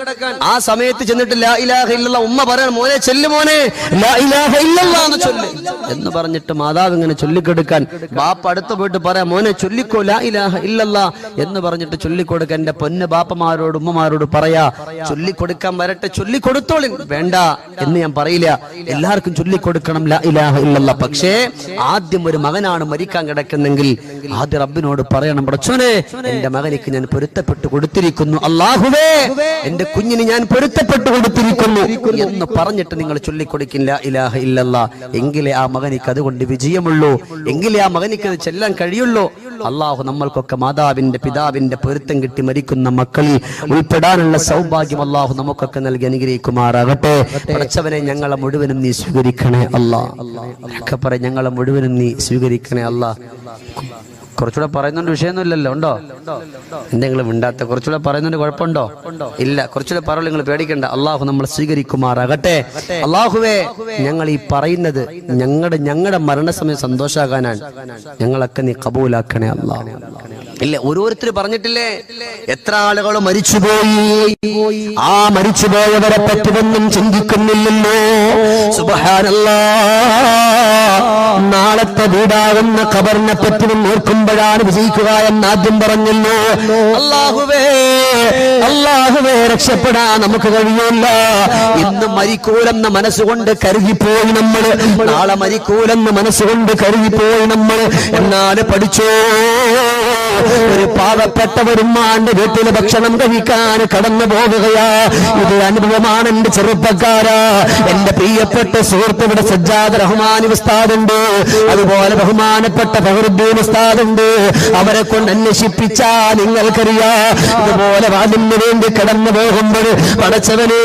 ആ സമയത്ത് ചെന്നിട്ട് ലാ ഇലാഹ ഇല്ലല്ലാഹ് ഉമ്മ പറയണം, മോനെ ചെല്ലു മോനെ ലാ ഇലാഹ ഇല്ലല്ലാഹ് എന്ന് ചൊല്ല് എന്ന് പറഞ്ഞിട്ട് മാതാവ് ഇങ്ങനെ ചൊല്ലിക്കൊടുക്കാൻ, ബാപ്പ അടുത്ത് പോയിട്ട് പറയാം, മോനെ ചൊല്ലിക്കോ ലാ ഇലാഹ ഇല്ലല്ലാഹ് എന്ന് പറഞ്ഞിട്ട് ചൊല്ലിക്കൊടുക്കാൻ. എന്റെ പൊന്ന് ബാപ്പമാരോട് ഉമ്മമാരോട് പറയാ, ചൊല്ലിക്കൊടുക്കാൻ വരട്ടെ, ചൊല്ലിക്കൊടുത്തോളിൻ, വേണ്ട എന്ന് ഞാൻ പറയില്ല, എല്ലാവർക്കും ചൊല്ലിക്കൊടുക്കണം ലാ ഇലാഹ ഇല്ലല്ലാഹ്. പക്ഷേ ആദ്യം ഒരു മകനാണ് മരിക്കാൻ കിടക്കുന്നെങ്കിൽ ആദ്യം റബ്ബിനോട് പറയണം, പടച്ചോനെ എന്റെ മകനിക്ക് ഞാൻ പൊരുത്തപ്പെട്ടു കൊടുത്തിരിക്കുന്നു, അല്ലാഹുവേ എന്റെ കുഞ്ഞിന് ഞാൻ പൊരുത്തപ്പെട്ടു കൊടുത്തിരിക്കുന്നു എന്ന് പറഞ്ഞിട്ട് നിങ്ങൾ ചൊല്ലിക്കൊടുക്കില്ല ലാ ഇലാഹ ഇല്ലല്ലാഹ്. എങ്കിലേ ആ മകനിക്ക് അതുകൊണ്ട് വിജയമുള്ളൂ, എങ്കിലേ ആ മകനിക്ക് അത് ചെല്ലാൻ കഴിയുള്ളൂ. അള്ളാഹു നമ്മൾക്കൊക്കെ മാതാവിന്റെ പിതാവിന്റെ പൊരുത്തം കിട്ടി മരിക്കുന്ന മക്കളിൽ ഉൾപ്പെടാനുള്ള സൗഭാഗ്യം അള്ളാഹു നമുക്കൊക്കെ നൽകി അനുഗ്രഹിക്കുമാറാകട്ടെ. പടച്ചവനെ ഞങ്ങളെ മുഴുവനും നീ സ്വീകരിക്കണേ അല്ലാഹ്. ഒക്കെ പറയും, ഞങ്ങളെ മുഴുവനും നീ സ്വീകരിക്കണേ അല്ലാഹ്. കുറച്ചുകൂടെ പറയുന്നുണ്ട്, വിഷയമൊന്നുമില്ലല്ലോ, ഉണ്ടോ? എന്തെങ്കിലും ഉണ്ടാത്ത കുറച്ചുകൂടെ പറയുന്നുണ്ട്, കുഴപ്പമുണ്ടോ? ഇല്ല, കുറച്ചുകൂടെ പറയുള്ളൂ, നിങ്ങൾ പേടിക്കണ്ട. അള്ളാഹു നമ്മൾ സ്വീകരിക്കുമാറാകട്ടെ. അള്ളാഹുവേ ഞങ്ങൾ ഈ പറയുന്നത് ഞങ്ങളുടെ മരണസമയം സന്തോഷാകാനാണ്, ഞങ്ങളൊക്കെ നീ കബൂലാക്കണേ അല്ലാഹ്. ഇല്ല, ഓരോരുത്തർ പറഞ്ഞിട്ടില്ലേ, എത്ര ആളുകൾ മരിച്ചുപോയി, ആ മരിച്ചുപോയവരെ പറ്റിയൊന്നും ചിന്തിക്കുന്നില്ലല്ലോ. സുബ്ഹാനല്ലാഹ്, നാളത്തെ വീടാകുന്ന ഖബറിനെ പറ്റിയും ഓർക്കുമ്പോഴാണ് വിജയിക്കുക എന്ന് ആദ്യം പറഞ്ഞല്ലോ. അല്ലാഹുവേ അല്ലാഹുവേ രക്ഷപ്പെടാൻ നമുക്ക് കഴിയില്ല. ഇന്ന് മരിക്കൂലെന്ന മനസ്സുകൊണ്ട് കരുതിപ്പോയി നമ്മൾ, നാളെ മരിക്കൂലെന്ന് മനസ്സുകൊണ്ട് കരുതിപ്പോയി നമ്മൾ. എന്നാൽ പഠിച്ചോ, ഒരു പാവപ്പെട്ട വരുമാന്റെ വീട്ടില് ഭക്ഷണം കഴിക്കാൻ കടന്നു പോവുകയാ. ഇത് അനുഭവമാണ് എന്റെ ചെറുപ്പക്കാരാ. എന്റെ പ്രിയപ്പെട്ട സുഹൃത്ത് ഇവിടെ സജ്ജാദ് റഹ്മാനി ഉസ്താദുണ്ട്, അതുപോലെ ബഹുമാനപ്പെട്ട ഫഖറുദ്ദീൻ ഉസ്താദുണ്ട്. അവരെ കൊണ്ട് അന്വേഷിപ്പിച്ചാ നിങ്ങൾക്കറിയാ, ഇതുപോലെ വാതിന് വേണ്ടി കടന്നു പോകുമ്പോൾ പടച്ചവനെ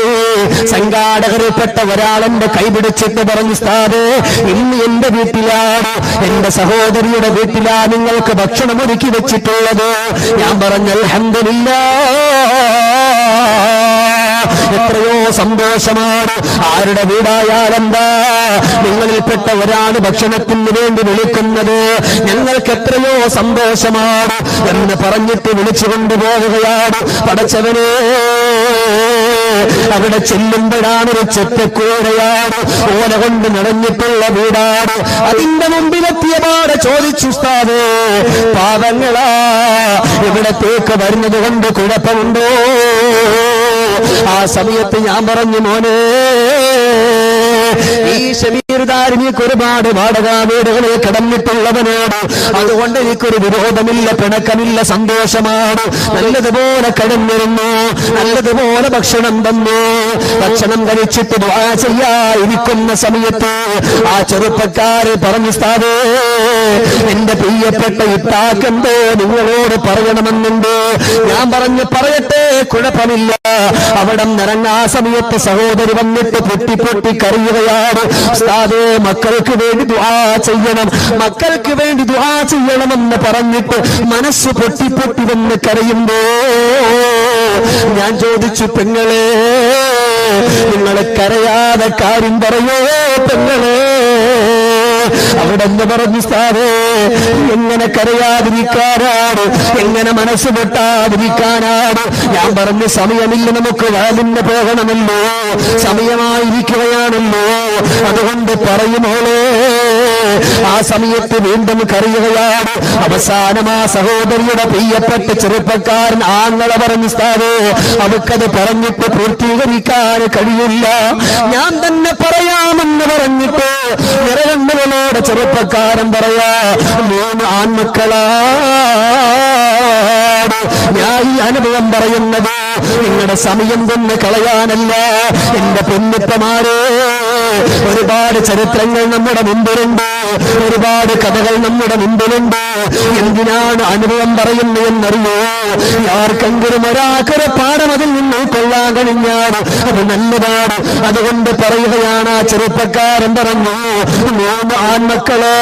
സംഘാടകരിൽപ്പെട്ട ഒരാളെന്റെ കൈപിടിച്ചിട്ട് പറഞ്ഞു, ഉസ്താദേ ഇന്ന് എന്റെ വീട്ടിലാണ്, എന്റെ സഹോദരിയുടെ വീട്ടിലാ നിങ്ങൾക്ക് ഭക്ഷണം ഒരുക്കി വെച്ചിട്ടുള്ളത്. ഞാൻ പറഞ്ഞു അൽഹംദുലില്ലാഹ്, എത്രയോ സന്തോഷമാണ്. ആരുടെ വീടായാലെന്താ, നിങ്ങളിൽപ്പെട്ട ഒരാണ് ഭക്ഷണത്തിന് വേണ്ടി വിളിക്കുന്നത്, ഞങ്ങൾക്ക് എത്രയോ സന്തോഷമാണ് എന്ന് പറഞ്ഞിട്ട് വിളിച്ചു കൊണ്ടുപോവുകയാണ്. പടച്ചവനെ അവിടെ ചെല്ലുമ്പോഴാണ് ഒരു ചെറ്റക്കൂരയാണ്, ഓല കൊണ്ട് നിറഞ്ഞിട്ടുള്ള വീടാണ്. അതിന്റെ മുമ്പിലെത്തിയപാട് ചോദിച്ചു, ഉസ്താദേ പാവങ്ങളാ ഇവിടത്തേക്ക് വരുന്നത് കൊണ്ട് കുഴപ്പമുണ്ടോ? ആ സമയത്ത് ഞാൻ പറഞ്ഞു, മോനെ ഈ ഷമീർദാരിനിക്ക് ഒരുപാട് വാടക വീടുകളിൽ കിടന്നിട്ടുള്ളവനാണ്, അതുകൊണ്ട് എനിക്കൊരു വിരോധമില്ല, പിണക്കമില്ല, സന്തോഷമാണ്. നല്ലതുപോലെ കിടന്നിരുന്നു, നല്ലതുപോലെ ഭക്ഷണം തന്നു. ഭക്ഷണം കഴിച്ചിട്ട് ദുആ ചെയ്യാതിരിക്കുന്ന സമയത്ത് ആ ചെറുപ്പക്കാര് പറഞ്ഞു, ഉസ്താദേ എന്റെ പ്രിയപ്പെട്ട ഇത്താക്കെന്തോ നിങ്ങളോട് പറയണമെന്നുണ്ട്. ഞാൻ പറഞ്ഞു, പറയട്ടെ, കുഴപ്പമില്ല. അവിടെ നിറങ്ങാ സമയത്ത് സഹോദരി വന്നിട്ട് പൊട്ടി പൊട്ടി കരയുകയാണ്. ഉസ്താദേ മക്കൾക്ക് വേണ്ടി ദുആ ചെയ്യണം, മക്കൾക്ക് വേണ്ടി ദുആ ചെയ്യണമെന്ന് പറഞ്ഞിട്ട് മനസ്സ് പൊട്ടി പൊട്ടി വന്ന് കരയുമ്പോ ഞാൻ ചോദിച്ചു, പെങ്ങളെ നിങ്ങൾ കരയാതെ കാര്യം പറയോ പെങ്ങളെ? അവിടെ എന്ന് പറഞ്ഞു, ഉസ്താദേ എങ്ങനെ കരയാതിരിക്കാനാണ്, എങ്ങനെ മനസ്സ് പൊട്ടാതിരിക്കാനാണ്? ഞാൻ പറഞ്ഞു, സമയമില്ല, നമുക്ക് വാലിന് പോകണമല്ലോ, സമയമായിരിക്കുകയാണല്ലോ, അതുകൊണ്ട് പറയുമോളെ. ആ സമയത്ത് വീണ്ടും കരയുകയാണ്. അവസാനം ആ സഹോദരിയുടെ പ്രിയപ്പെട്ട ചെറുപ്പക്കാരൻ ആങ്ങളെ പറഞ്ഞു, ഉസ്താദേ അവക്കത് പറഞ്ഞിട്ട് പൂർത്തീകരിക്കാൻ കഴിയില്ല, ഞാൻ തന്നെ പറയാമെന്ന് പറഞ്ഞിട്ട് നിറകണ്ണുകളോടെ ചെറുപ്പക്കാരൻ പറയാ, 3 ആൺമക്കളാ. ഞാൻ ഈ അനുഭവം പറയുന്നത് നിങ്ങളുടെ സമയം തന്നെ കളയാനല്ല എന്റെ പെൺമുത്തമാരെ. ഒരുപാട് ചരിത്രങ്ങൾ നമ്മുടെ മുമ്പിലുണ്ട്, ഒരുപാട് കഥകൾ നമ്മുടെ മുമ്പിലുണ്ട്. എന്തിനാണ് അനുഭവം പറയുന്നത് എന്നറിയോ? ആർക്കെങ്കിലും ഒരാൾക്കൊരു പാഠം അതിൽ നിന്ന് കൊള്ളാൻ കഴിഞ്ഞാണ് അത് നല്ലതാണ്. അതുകൊണ്ട് പറയുകയാണ്, ആ ചെറുപ്പക്കാരൻ പറഞ്ഞു, 3 ആൺമക്കളെ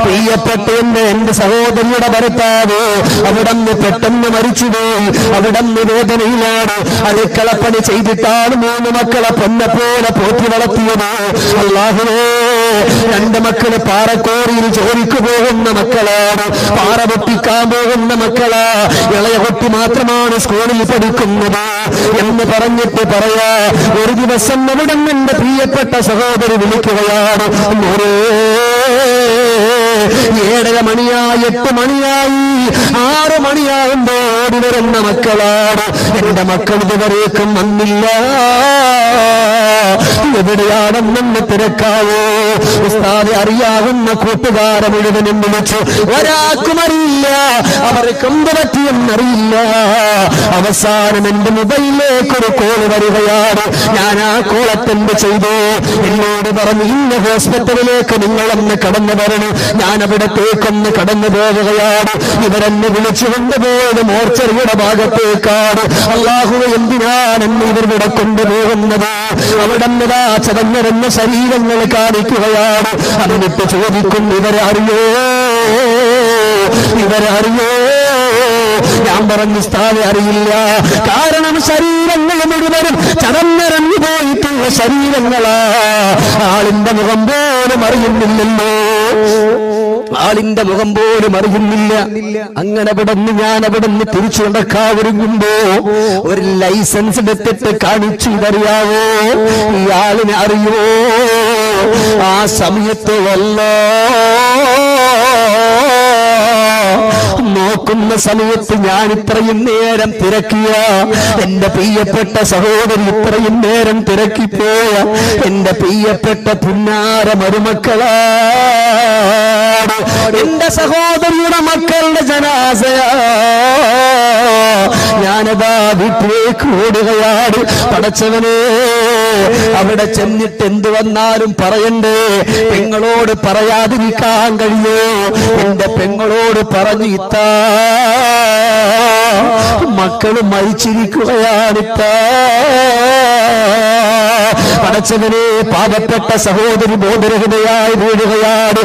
പ്രിയപ്പെട്ട എന്റെ സഹോദരിയുടെ ഭർത്താവ് അവിടന്ന് പെട്ടെന്ന് മരിച്ചുപോയി, അവിടന്ന് വേദനയിലാണ്. അടുക്കളപ്പണി ചെയ്തിട്ടാണ് 3 മക്കളെ പൊന്നെ പോലെ പോറ്റി വളർത്തിയത്. അല്ലാഹുവേ രണ്ട് മക്കള് പാറക്കോറിയിൽ ജോലിക്ക് പോകുന്ന മക്കളാണ്, പാറ പൊട്ടിക്കാൻ പോകുന്ന മക്കളാ. ഇളയ കുട്ടി മാത്രമാണ് സ്കൂളിൽ പഠിക്കുന്നത് എന്ന് പറഞ്ഞിട്ട് പറയാ. ഒരു ദിവസം അവിടെ എന്റെ പ്രിയപ്പെട്ട സഹോദരി വിളിക്കുകയാണ്, 7:30 മണിയായി, 8 മണിയായി, 6 മണിയാകുമ്പോ ഓടി വരുന്ന മക്കളാണ്. എന്റെ മക്കൾ ഇതുവരേക്കും വന്നില്ല, എവിടെയാണെന്നെന്ന് തിരക്കാവോ? ഉസ്താദെ അറിയാവുന്ന കൂട്ടുകാരെ മുഴുവനും വിളിച്ചു, ഒരാൾക്കും അറിയില്ല, അവർക്ക് എന്ത് പറ്റിയെന്നറിയില്ല. അവസാനം എന്റെ മൊബൈലിലേക്കൊരു കോള് വരികയാണ്. ഞാൻ ആ കോൾ അറ്റൻഡ് ചെയ്തു. എന്നോട് പറഞ്ഞു, ഇന്ന ഹോസ്പിറ്റലിലേക്ക് നിങ്ങളൊന്ന് കടന്നു വരണം. ഞാൻ അവിടത്തേക്കൊന്ന് കടന്നു പോവുകയാണ്. ഇവരെന്നെ വിളിച്ചു കൊണ്ടുപോയത് മോർച്ചറിയുടെ ഭാഗത്തേക്കാണ്. അല്ലാഹു, എന്തിനാണെന്ന് ഇവരിവിടെ കൊണ്ടുപോകുന്നത്? അവിടെ ചതഞ്ഞിരുന്ന ശരീരങ്ങൾ കാണിക്കുകയാണ്. എന്നിട്ട് ചോദിക്കും, ഇവരറിയോ? ഞാൻ പറഞ്ഞു, ഉസ്താദെ അറിയില്ല. കാരണം ശരീരങ്ങൾ മുഴുവനും ചതഞ്ഞിറങ്ങി പോയിട്ടുള്ള ശരീരങ്ങളാ. ആളിന്റെ മുഖം പോലും അറിയുന്നില്ലല്ലോ, ആളിന്റെ മുഖം പോലും അറിയുന്നില്ല. അങ്ങനെ ഞാൻ അവിടുന്ന് തിരിച്ചു നടക്കാതിരിക്കുമ്പോ ഒരു ലൈസൻസ് എടുത്തിട്ട് കാണിച്ചു, ഇതറിയാവോ, ഈ ആളിനെ അറിയോ? ആ സമയത്ത് നോക്കുന്ന സമയത്ത് ഞാൻ ഇത്രയും നേരം തിരക്കിയ എന്റെ പ്രിയപ്പെട്ട സഹോദരി, ഇത്രയും നേരം തിരക്കിപ്പോയ എന്റെ പ്രിയപ്പെട്ട പുന്നാര മരുമക്കളാണ്, എന്റെ സഹോദരിയുടെ മക്കളുടെ ജനാസയാ. ഞാനതാ വീട്ടിലേക്ക് ഓടുകയാണ്. പടച്ചവനെ, അവിടെ ചെന്നിട്ട് എന്ത് വന്നാലും പറയണ്ടേ? പെങ്ങളോട് പറയാതിരിക്കാൻ കഴിയോ? എന്റെ പെങ്ങളോട് പറഞ്ഞു, ഇത്താ മക്കള് മരിച്ചിരിക്കുകയാണിത്താ. പടച്ചവനെ, പാവപ്പെട്ട സഹോദരി ബോധരഹിതയായി വീഴുകയാണ്.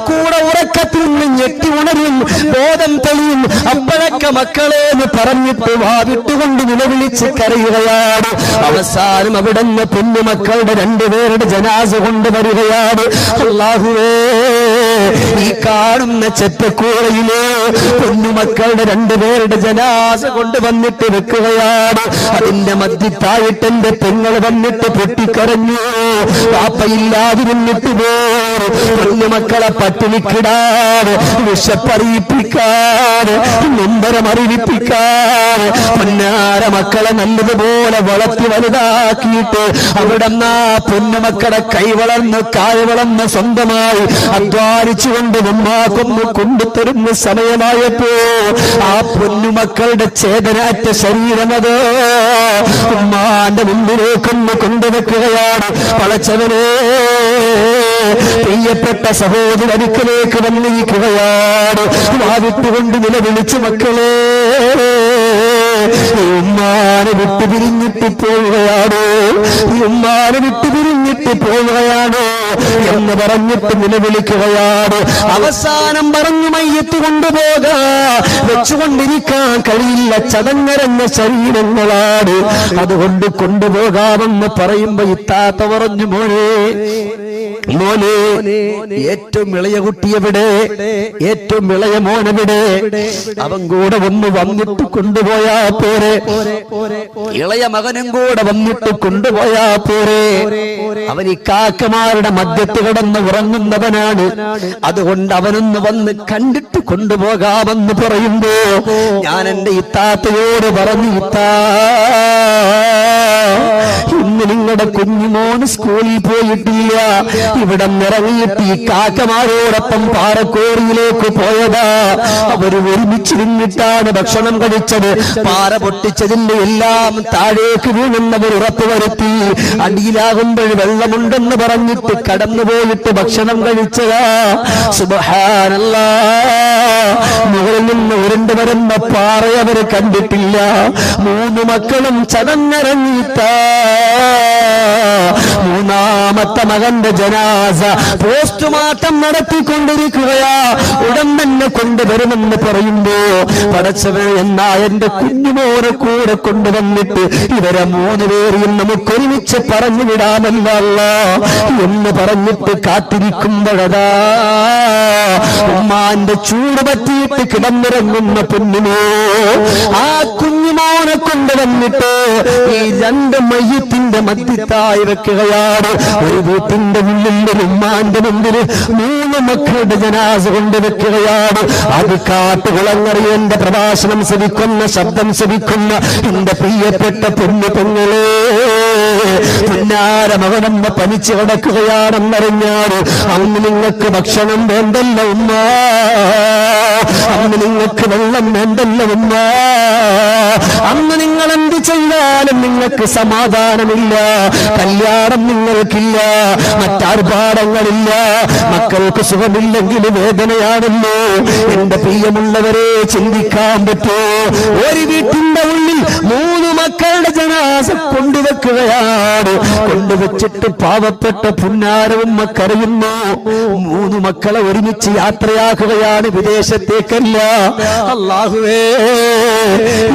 കൂടെ ഉറക്കത്തിൽ നിന്ന് ഞെട്ടി ഉണരും, ബോധം തെളിയും. അപ്പോഴൊക്കെ മക്കളെ എന്ന് പറഞ്ഞിട്ട് വാവിട്ടുകൊണ്ട് നിലവിളിച്ച് കരയുകയാണ്. അവസാനം അവിടെ നിന്ന് പൊന്നുമക്കളുടെ 2 പേരുടെ ജനാസ കൊണ്ടുവരികയാണ്. അല്ലാഹുവേ, ഈ കാണുന്ന ചെറ്റക്കൂറയില് പൊന്നുമക്കളുടെ 2 പേരുടെ ജനാസ കൊണ്ടുവന്നിട്ട് വെക്കുകയാണ്. അതിന്റെ മധ്യത്തായിട്ട് എന്റെ പെങ്ങൾ വന്നിട്ട് പൊട്ടിക്കരഞ്ഞു. വാപ്പയില്ലാതിരുന്നിട്ട് പൊന്നുമക്കളെ പട്ടിണിക്കിടാതെ, വിശപ്പറിയിപ്പിക്കാതെ, നൊമ്പരമറിയിപ്പിക്കാതെ പൊന്നാര മക്കളെ നല്ലതുപോലെ വളർത്തി വലുതാക്കിയിട്ട് അവിടെ പൊന്നുമക്കളെ കൈവളർന്ന് കായ വളർന്ന് സ്വന്തമായി അധ്വാനിച്ചുകൊണ്ട് നമ്മാക്കൊന്ന് കൊണ്ടുതരുന്ന സമയമായപ്പോ ആ പൊന്നുമക്കളുടെ ചേതനാറ്റ ശരീരമത് ഉമ്മാന്റെ മുമ്പിലേക്കൊന്ന് കൊണ്ടുവെക്കുകയാണ്. പടച്ചവനെ, പ്രിയപ്പെട്ട സഹോദരി അടുക്കലേക്ക് വന്നിരിക്കുകയാണ്. വാവിട്ടുകൊണ്ട് നിലവിളിച്ചു, മക്കളെ, ഉമ്മാനെ വിട്ടുപിരിഞ്ഞിട്ട് പോവുകയാണോ, ഉമ്മാനെ വിട്ടുപിരിഞ്ഞിട്ട് പോവുകയാണോ എന്ന് പറഞ്ഞിട്ട് നിലവിളിക്കുകയാണ്. അവസാനം പറഞ്ഞു, മയ്യത്ത് കൊണ്ടുപോകാ, വെച്ചുകൊണ്ടിരിക്കാൻ കഴിയില്ല, ചതഞ്ഞരഞ്ഞ ശരീരങ്ങളാണ്, അതുകൊണ്ട് കൊണ്ടുപോകാമെന്ന് പറയുമ്പോ ഇത്താത്ത പറഞ്ഞു, മോനെ, ഏറ്റവും ഇളയ കുട്ടിയെവിടെ, ഏറ്റവും ഇളയ മോനെവിടെ? അവൻ കൂടെ ഒന്ന് വന്നിട്ട് കൊണ്ടുപോയാ പോരെ, ഇളയ മകനും കൂടെ വന്നിട്ട് കൊണ്ടുപോയാ പോരെ? അവൻ ഈ കാക്കമാരുടെ മധ്യത്ത് കിടന്ന് ഉറങ്ങുന്നവനാണ്, അതുകൊണ്ട് അവനൊന്ന് വന്ന് കണ്ടിട്ട് കൊണ്ടുപോകാമെന്ന് പറയുമ്പോ ഞാൻ എന്റെ ഇത്താത്തയോട് പറഞ്ഞു, ഇത്താ, ഇന്ന് നിങ്ങളുടെ കുഞ്ഞുമോന് സ്കൂളിൽ പോയിട്ടില്ല, ഇവിടെ ഇറങ്ങിയിട്ട് ഈ കാക്കമാരോടൊപ്പം പാറക്കോറിയിലേക്ക് പോയതാ. അവര് ഒരുമിച്ചിരുന്നിട്ടാണ് ഭക്ഷണം കഴിച്ചത്. പാറ പൊട്ടിച്ചതിന്റെ എല്ലാം താഴേക്ക് വീഴുന്നവർ ഉറപ്പുവരുത്തി. അടിയിലാകുമ്പോൾ വെള്ളമുണ്ടെന്ന് പറഞ്ഞിട്ട് കടന്നുപോയിട്ട് ഭക്ഷണം കഴിച്ചതാ. സുബ്ഹാനല്ലാഹ്, മുകളിൽ നിന്ന് ഉരുണ്ട് വരുന്ന പാറയവര് കണ്ടിട്ടില്ല. 3 മക്കളും ചതഞ്ഞിറങ്ങിയിട്ടാ. 3ാമത്തെ മകന്റെ ജനാ ജനാസ പോസ്റ്റ്മോർട്ടം നടത്തിക്കൊണ്ടിരിക്കുകയാ. ഉടൻ തന്നെ കൊണ്ടുവരുമെന്ന് പറയുമ്പോ പടച്ചവൻ എന്നാ എന്റെ കുഞ്ഞുമോനെ കൂടെ കൊണ്ടുവന്നിട്ട് ഇവരെ 3 പേരെയും നമുക്ക് ഒരുമിച്ച് പറഞ്ഞു വിടാമല്ല എന്ന് പറഞ്ഞിട്ട് കാത്തിരിക്കുമ്പോഴതാ ഉമ്മാന്റെ ചൂട് പറ്റിയിട്ട് കിടന്നിറങ്ങുന്ന പൊന്നുമോ ആ കുഞ്ഞുമോനെ കൊണ്ടുവന്നിട്ട് ഈ 2 മയ്യത്തിന്റെ മധ്യത്തായി വെക്കുകയാണ്. ഒരു വീട്ടിന്റെ മുന്നിൽ ഒരു ഉമ്മാന്റെ മുമ്പിൽ 3 മക്കളുടെ ജനാസ കൊണ്ടുവെക്കുകയാണ്. അത് കാട്ടുകുളങ്ങറി എന്റെ പ്രഭാഷണം ശ്രവിക്കുന്ന ശബ്ദം ശ്രവിക്കുന്ന എന്റെ പ്രിയപ്പെട്ട പൊന്നു പെങ്ങളെ പുന്നാര മകനമ്മ പനിച്ചു കിടക്കുകയാണെന്നറിഞ്ഞാൽ അന്ന് നിങ്ങൾക്ക് ഭക്ഷണം വേണ്ടല്ല ഉമ്മ, അന്ന് നിങ്ങൾക്ക് വെള്ളം വേണ്ടല്ല ഉമ്മ, അന്ന് നിങ്ങൾ എന്ത് ചെയ്താലും നിങ്ങൾക്ക് സമാധാനമില്ല, കല്യാണം നിങ്ങൾക്കില്ല, മറ്റാർഭാടങ്ങളില്ല, മക്കൾക്ക് സുഖമില്ലെങ്കിൽ വേദനയാണല്ലോ. എന്റെ പ്രിയമുള്ളവരെ ചിന്തിക്കാൻ പറ്റോ? ഒരു വീട്ടിന്റെ ഉള്ളിൽ 3 മക്കളുടെ ജനാസ കൊണ്ടുവെക്കുകയാണ്. കൊണ്ടുവച്ചിട്ട് പാവപ്പെട്ട പുന്നാരവും മക്കറിയുന്നു 3 മക്കളെ ഒരുമിച്ച് യാത്രയാക്കുകയാണ്, വിദേശത്തേക്കല്ല. അല്ലാഹുവേ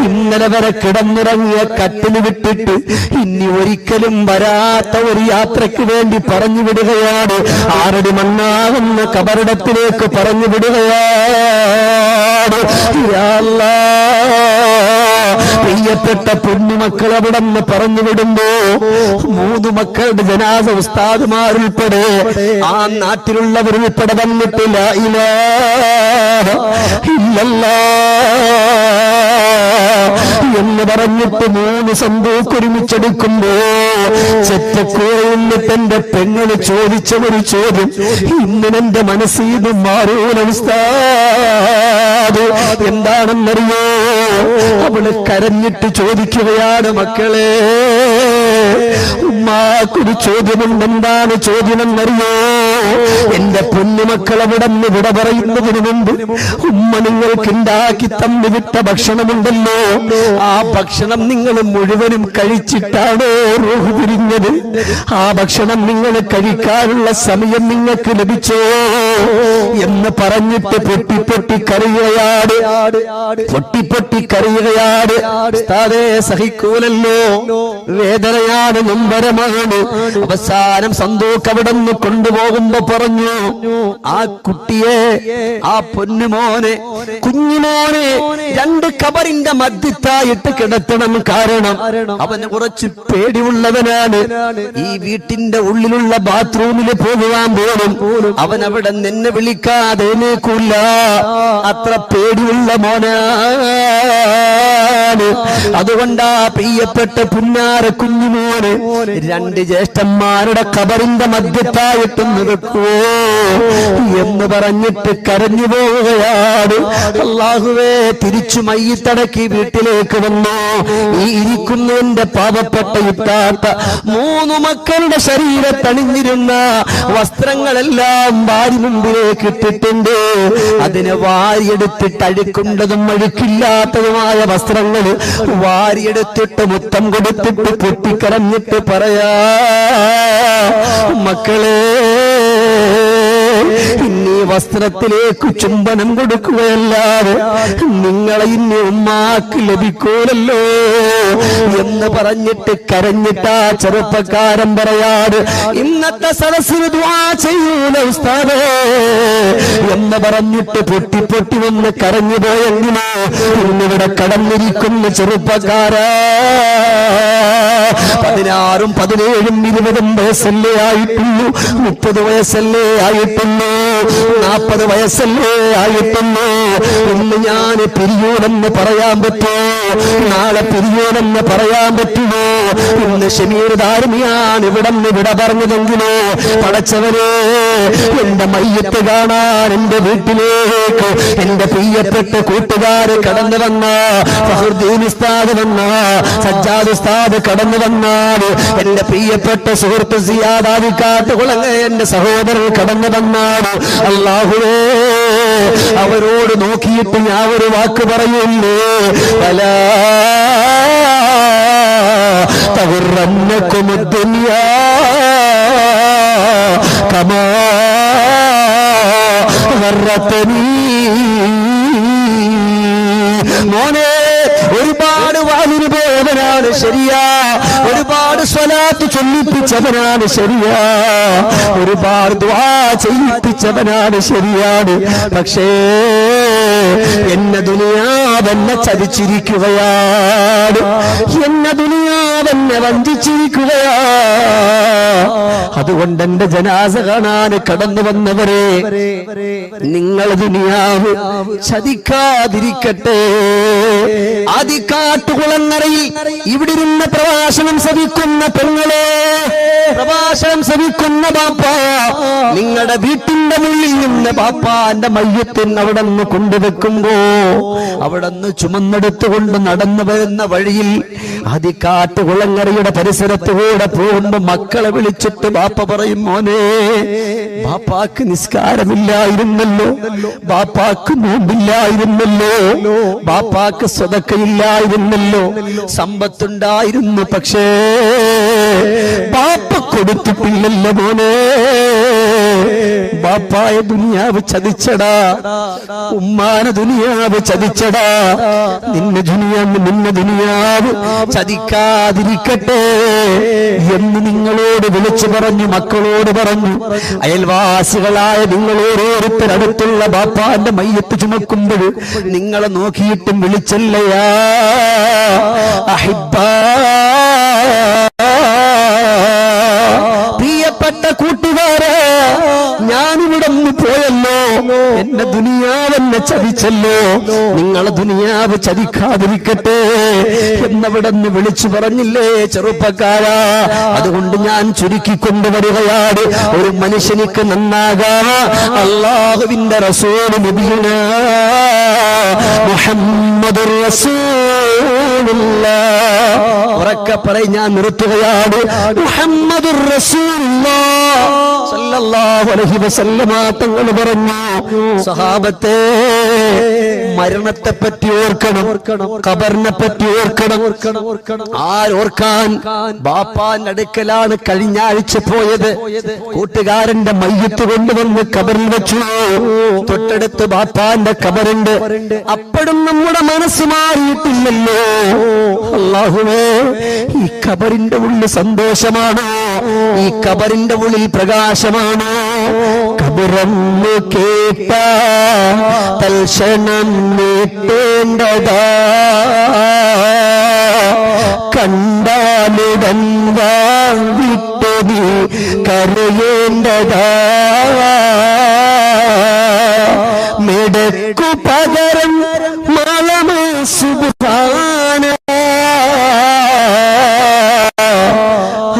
ഇന്നലെ വരെ കിടന്നിറങ്ങിയ കട്ടിൽ വിട്ടിട്ട് ഇനി ഒരിക്കലും വരാത്ത ഒരു യാത്രയ്ക്ക് വേണ്ടി പറഞ്ഞു വിടുകയാണ്. 6 അടി മണ്ണാകുന്ന കബറിടത്തിലേക്ക് പറഞ്ഞു വിടുകയാണ്. യാ അല്ലാഹ് പ്രിയപ്പെട്ട പൊന്നുമക്കൾ അവിടെ നിന്ന് പറഞ്ഞു വിടുമ്പോ 3 മക്കളുടെ ജനാസ ഉസ്താദുമാരുൾപ്പെടെ ആ നാട്ടിലുള്ളവരുൾപ്പെടെ വന്നിട്ട് ലാ ഇലാഹ ഇല്ലല്ലാഹ് എന്ന് പറഞ്ഞിട്ട് 3 സന്തൂക്ക് ഒരുമിച്ചെടുക്കുമ്പോ ചെറ്റക്കൂറിന്നിട്ട് എന്റെ പെണ്ണിന് ചോദിച്ച ഒരു ചോദ്യം ഇന്നെന്റെ മനസ്സിൽ മാറൂല ഉസ്താദ്. എന്താണെന്നറിയോ? അവള് കരഞ്ഞിട്ട് ചോദിക്കുകയാണ്, മക്കളെ ഉമ്മാക്കൊരു ചോദ്യമുണ്ട്. എന്താണ് ചോദ്യമെന്നറിയോ? എന്റെ പൊന്നുമക്കൾ അവിടെ നിന്ന് വിട പറയുന്നതിന് മുമ്പ് ഉമ്മ നിങ്ങൾക്ക് ഉണ്ടാക്കി തന്നു വിട്ട ഭക്ഷണമുണ്ടല്ലോ, ആ ഭക്ഷണം നിങ്ങൾ മുഴുവനും കഴിച്ചിട്ടാണോ റൂഹ് പിരിഞ്ഞത്? ആ ഭക്ഷണം നിങ്ങൾ കഴിക്കാനുള്ള സമയം നിങ്ങൾക്ക് ലഭിച്ചോ എന്ന് പറഞ്ഞിട്ട് പൊട്ടിപ്പൊട്ടി കരയുകയാണ്, പൊട്ടിപ്പൊട്ടി കരയുകയാണ്. ഉസ്താദേ സഹിക്കൂലല്ലോ, വേദനയാണ്, നൊമ്പരമാണ്. അവസാനം സന്തോക്ക് അവിടെ നിന്ന് കൊണ്ടുപോകുമ്പോ പറഞ്ഞു, ആ കുട്ടിയെ, ആ പൊന്നുമോനെ, കുഞ്ഞുമോനെ 2 കബറിന്റെ മധ്യത്തായിട്ട് കിടത്തണം. കാരണം അവന് കുറച്ച് പേടിയുള്ളവനാണ്. ഈ വീട്ടിന്റെ ഉള്ളിലുള്ള ബാത്റൂമിൽ പോകുവാൻ പോലും അവൻ അവിടെ നിന്നെ വിളിക്കാതെ എഴുന്നേൽക്കൂല, അത്ര പേടിയുള്ള മോനാണ്. അതുകൊണ്ടാ പ്രിയപ്പെട്ട പുന്നാര കുഞ്ഞുമോന് 2 ജ്യേഷ്ഠന്മാരുടെ കബറിന്റെ മധ്യത്തായിട്ടൊന്ന് വെക്കുവോ എന്ന് പറഞ്ഞിട്ട് കരഞ്ഞു പോവുകയാണ്. അല്ലാഹുവേ തിരിച്ചു മയ്യിത്തടക്കി വീട്ടിലേക്ക് വന്നു. ഈ ഇരിക്കുന്ന എന്റെ പാവപ്പെട്ട ഇത്താത്ത 3 മക്കളുടെ ശരീരത്തണിഞ്ഞിരുന്ന വസ്ത്രങ്ങളെല്ലാം വാരി മുമ്പിലേക്ക് ഇട്ടിട്ടുണ്ട്. അതിനെ വാരിയെടുത്തിട്ട് അഴുക്കുന്നതും അഴുക്കില്ലാത്തതുമായ വസ്ത്രങ്ങൾ വാരിയെടുത്തിട്ട് മുത്തം കൊടുത്തിട്ട് പൊട്ടിക്കരഞ്ഞിട്ട് പറയാ, മക്കളെ ഇനി വസ്ത്രത്തിലേക്ക് ചുംബനം കൊടുക്കുകയല്ലാതെ നിങ്ങളെ ഇനി ഉമ്മാക്ക് ലഭിക്കൂലല്ലോ എന്ന് പറഞ്ഞിട്ട് കരഞ്ഞിട്ടാ ചെറുപ്പക്കാരൻ പറയാറ്, ഇന്നത്തെ സദസ്സിന് ദുആ ചെയ്യൂല ഉസ്താദേ എന്ന് പറഞ്ഞിട്ട് പൊട്ടി പൊട്ടി വന്ന് കരഞ്ഞു പോയെങ്കിലോ ഇന്നിവിടെ കടന്നിരിക്കുന്ന ചെറുപ്പക്കാരാ 16, 17, 20 വയസ്സല്ലേ ആയിട്ടുള്ളൂ, 30 വയസ്സല്ലേ ആയിട്ടുള്ളൂ, 40 വയസ്സല്ലേ ആയിട്ടുള്ളൂ. ഇന്ന് ഞാൻ പിരിയൂലെന്ന് പറയാൻ പറ്റുമോ? നാളെ പിരിയൂലെന്ന് പറയാൻ പറ്റുമോ? ഇന്ന് ഷമീർ ദാരിമിയാണ് ഇവിടെ വിട പറഞ്ഞതെങ്കിലോ പടച്ചവരെ എന്റെ മയ്യത്ത് കാണാൻ എന്റെ വീട്ടിലേക്ക് എന്റെ പ്രിയപ്പെട്ട കൂട്ടുകാര് കടന്നു വന്ന ഫഖറുദ്ദീൻ ഉസ്താദ് വന്ന സജ്ജാദ് ഉസ്താദ് കടന്നു വന്നാൽ എന്റെ പ്രിയപ്പെട്ട സുഹൃത്ത് സിയാദ് കാട്ടുകുളങ്ങ എന്റെ സഹോദരൻ കടന്നു വന്നാൽ അല്ലാഹുവേ അവരോട് നോക്കിയിട്ട് ഞാൻ ഒരു വാക്ക് പറയൂല്ലേ, വലാ തഗുറന്നകും ദുനിയാ കമാ ഗർറതനീ. മോനെ, ഒരുപാട് വാലിന് പോയവനാണ് ശരിയാ, ഒരുപാട് സ്വലാത്ത് ചൊല്ലിപ്പിച്ചവനാണ് ശരിയാ, ഒരുപാട് ദുആ ചെയ്യിപ്പിച്ചവനാണ് ശരിയാണ്. പക്ഷേ എന്നെ ദുനിയാവെന്നെ ചതിച്ചിരിക്കുകയാണ്, എന്നെ ദുനിയാവെന്നെ വഞ്ചിച്ചിരിക്കുകയാ. അതുകൊണ്ട് എന്റെ ജനാസ കാണാൻ കടന്നു വന്നവരെ, നിങ്ങൾ ദുനിയാവ് ചതിക്കാതിരിക്കട്ടെ. ആദിക്കാട്ടുകുളങ്ങരയിൽ ഇവിടെ ഇരുന്ന് പ്രഭാഷണം ശ്രവിക്കുന്ന പെങ്ങളെ, പ്രഭാഷണം ശ്രവിക്കുന്ന ബാപ്പ, നിങ്ങളുടെ വീട്ടിന്റെ മുന്നിൽ നിന്ന് ബാപ്പാന്റെ മയ്യത്തിന് അവിടെ നിന്ന് കൊണ്ടുവെക്കുമ്പോ അവിടെ നിന്ന് ചുമന്നെടുത്തുകൊണ്ട് നടന്നു വരുന്ന വഴിയിൽ ആദിക്കാട്ടുകുളങ്ങരയുടെ പരിസരത്തുകൂടെ പോകുമ്പോ മക്കളെ വിളിച്ചിട്ട് ബാപ്പ പറയും, മോനെ, ബാപ്പാക്ക് നിസ്കാരമില്ലായിരുന്നല്ലോ, ബാപ്പാക്ക് നോമ്പില്ലായിരുന്നല്ലോ, ബാപ്പാക്ക് സ്വതക്കയില്ലായിരുന്നല്ലോ, സമ്പത്തുണ്ടായിരുന്നു, പക്ഷേ ബാപ്പ കൊടുത്തിട്ടില്ലല്ലോ മോനെ. ബാപ്പായ ദുനിയാവ് ചതിച്ചടാ, ഉമ്മാന ദുനിയാവ് ചതിച്ചടാ. നിന്നെ ദുനിയാവ് ചതിക്കാതിരിക്കട്ടെ എന്ന് നിങ്ങളോട് വിളിച്ചു പറഞ്ഞു, മക്കളോട് പറഞ്ഞു. അയൽവാസികളായ നിങ്ങൾ ഓരോരുത്തരടുത്തുള്ള ബാപ്പാന്റെ മയ്യത്ത് ചുമക്കുമ്പോൾ നിങ്ങളെ നോക്കിയിട്ടും വിളിച്ചല്ലയാ അഹിബ്ബാ. പ്രിയപ്പെട്ട കൂട്ടുകാരെ, ഞാനിവിടെ നിന്ന് പോയല്ലോ, എന്റെ ദുനിയാവെന്നെ ചതിച്ചല്ലോ, നിങ്ങളെ ദുനിയാവ് ചതിക്കാതിരിക്കട്ടെ എന്നവിടെ നിന്ന് വിളിച്ചു പറഞ്ഞില്ലേ ചെറുപ്പക്കാരാ. അതുകൊണ്ട് ഞാൻ ചുരുക്കിക്കൊണ്ടുവരികയാണ്. ഒരു മനുഷ്യനിക്ക് നന്നാകാ അല്ലാഹുവിന്റെ റസൂൽ നബിയുനാ മുഹമ്മദുർ റസൂലുള്ളാഹ്. ഉറക്കെ പറയ്, ഞാൻ നിർത്തുകയാണ്. മുഹമ്മദുർ റസൂലുള്ളാഹ് സല്ലല്ലാഹു അലൈഹി വസല്ലമ തങ്ങൾ പറഞ്ഞു, സഹാബത്തെ, മരണത്തെ പറ്റി ഓർക്കണം, ഖബറിനെ പറ്റി ഓർക്കണം. ആരോർക്കാൻ? ബാപ്പാന്റെ അടുക്കലാണ് കഴിഞ്ഞ ആഴ്ച പോയത്. കൂട്ടുകാരന്റെ മയ്യത്ത് കൊണ്ടുവന്ന് ഖബറിൽ വെച്ചു. തൊട്ടടുത്ത് ബാപ്പാന്റെ ഖബറുണ്ട്. അപ്പോഴും നമ്മുടെ മനസ്സ് മാറിയിട്ടില്ലല്ലോ. അല്ലാഹുവേ, ഈ ഖബറിന്റെ ഉള്ളിൽ സന്തോഷമാണോ? ഈ ഖബറിന്റെ ഉള്ളിൽ പ്രകാശമാണോ? ഖബറെന്ന് കേട്ട തൽക്ഷണം നീട്ടേണ്ടതാ, കണ്ടാലുടൻ വിട്ടു നീ കരയേണ്ടതാ. മെടക്കു പകരം മലമേ സുബ്ഹാന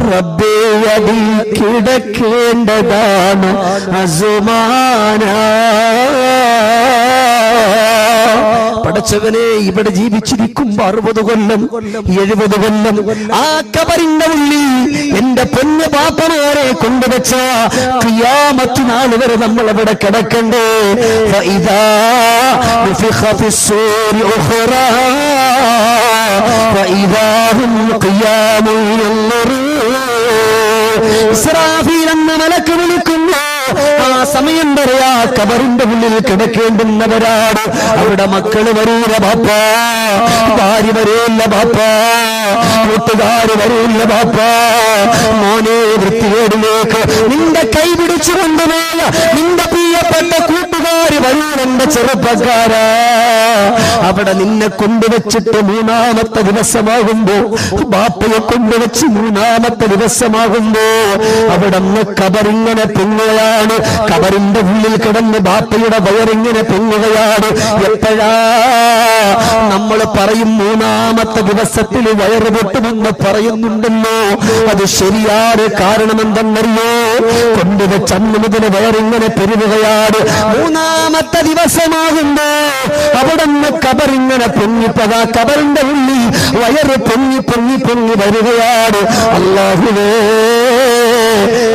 റബ്ബേ, അതിൽ കിടക്കേണ്ടതാണ് അസുമാന. പടച്ചവനെ, ഇവിടെ ജീവിച്ചിരിക്കുമ്പോ 60 കൊല്ലം 70 കൊല്ലം ആ ഖബറിന്റെ ഉള്ളിൽ എന്റെ പൊന്നു ബാപ്പമാരെ കൊണ്ടുവച്ച ഖിയാമത്ത് നാൾ വരെ നമ്മൾ അവിടെ കിടക്കണ്ടേ? ഫഇദാ നുഫിഖ ഫിസ്സൂരി ഉഖറാ ഫഇദാ ഹും ഖിയാമുൻ യൻദുറൂൻ. ഇസ്രാഫീൽ എന്ന മലക്ക് വിളിക്കുന്നു. ആ സമയം പറയാ ഖബറിന്റെ ഉള്ളിൽ കിടക്കേണ്ടുന്നവരാണ്. അവിടെ മക്കള് വരൂല ബാപ്പാ, ഭാര്യ വരൂല്ല ബാപ്പാ, കൂട്ടുകാര് വരൂല്ല ബാപ്പാ. മോനെ, വൃത്തികേടിലേക്ക് നിന്റെ കൈ പിടിച്ചു കൊണ്ടുപോയ നിന്റെ പ്രിയപ്പെട്ട കൂട്ടുകാര് വരൂലെന്റെ ചെറുപ്പക്കാരാ. അവിടെ നിന്നെ കൊണ്ടുവച്ചിട്ട് 3-ാമത്തെ ദിവസമാകുമ്പോ, ബാപ്പയെ കൊണ്ടുവച്ച് 3-ാമത്തെ ദിവസമാകുമ്പോ അവിടെ നിന്ന് ഖബറിങ്ങനെ പൊങ്ങുകയാണ്. ഖബറിന്റെ ഉള്ളിൽ കിടന്ന് ബാപ്പയുടെ വയറിങ്ങനെ പൊങ്ങുകയാണ്. എപ്പോഴാ നമ്മൾ പറയും 3-ാമത്തെ ദിവസത്തിൽ വയറ് പൊട്ടുമെന്ന് പറയുന്നുണ്ടല്ലോ, അത് ശരിയാണ്. കാരണം എന്തെന്നറിയോ? കൊണ്ടുവച്ച് അന്ന് മുതൽ വയറിങ്ങനെ പെരുകുകയാണ്. 3-ാമത്തെ ദിവസമാകുമ്പോ അവിടെ നിന്ന് ഖബറിങ്ങനെ പൊങ്ങിപ്പതാ, ഖബറിന്റെ ഉള്ളിൽ വയറ് പൊങ്ങി പൊങ്ങി പൊങ്ങി വരികയാണ്. അല്ലാഹുവേ,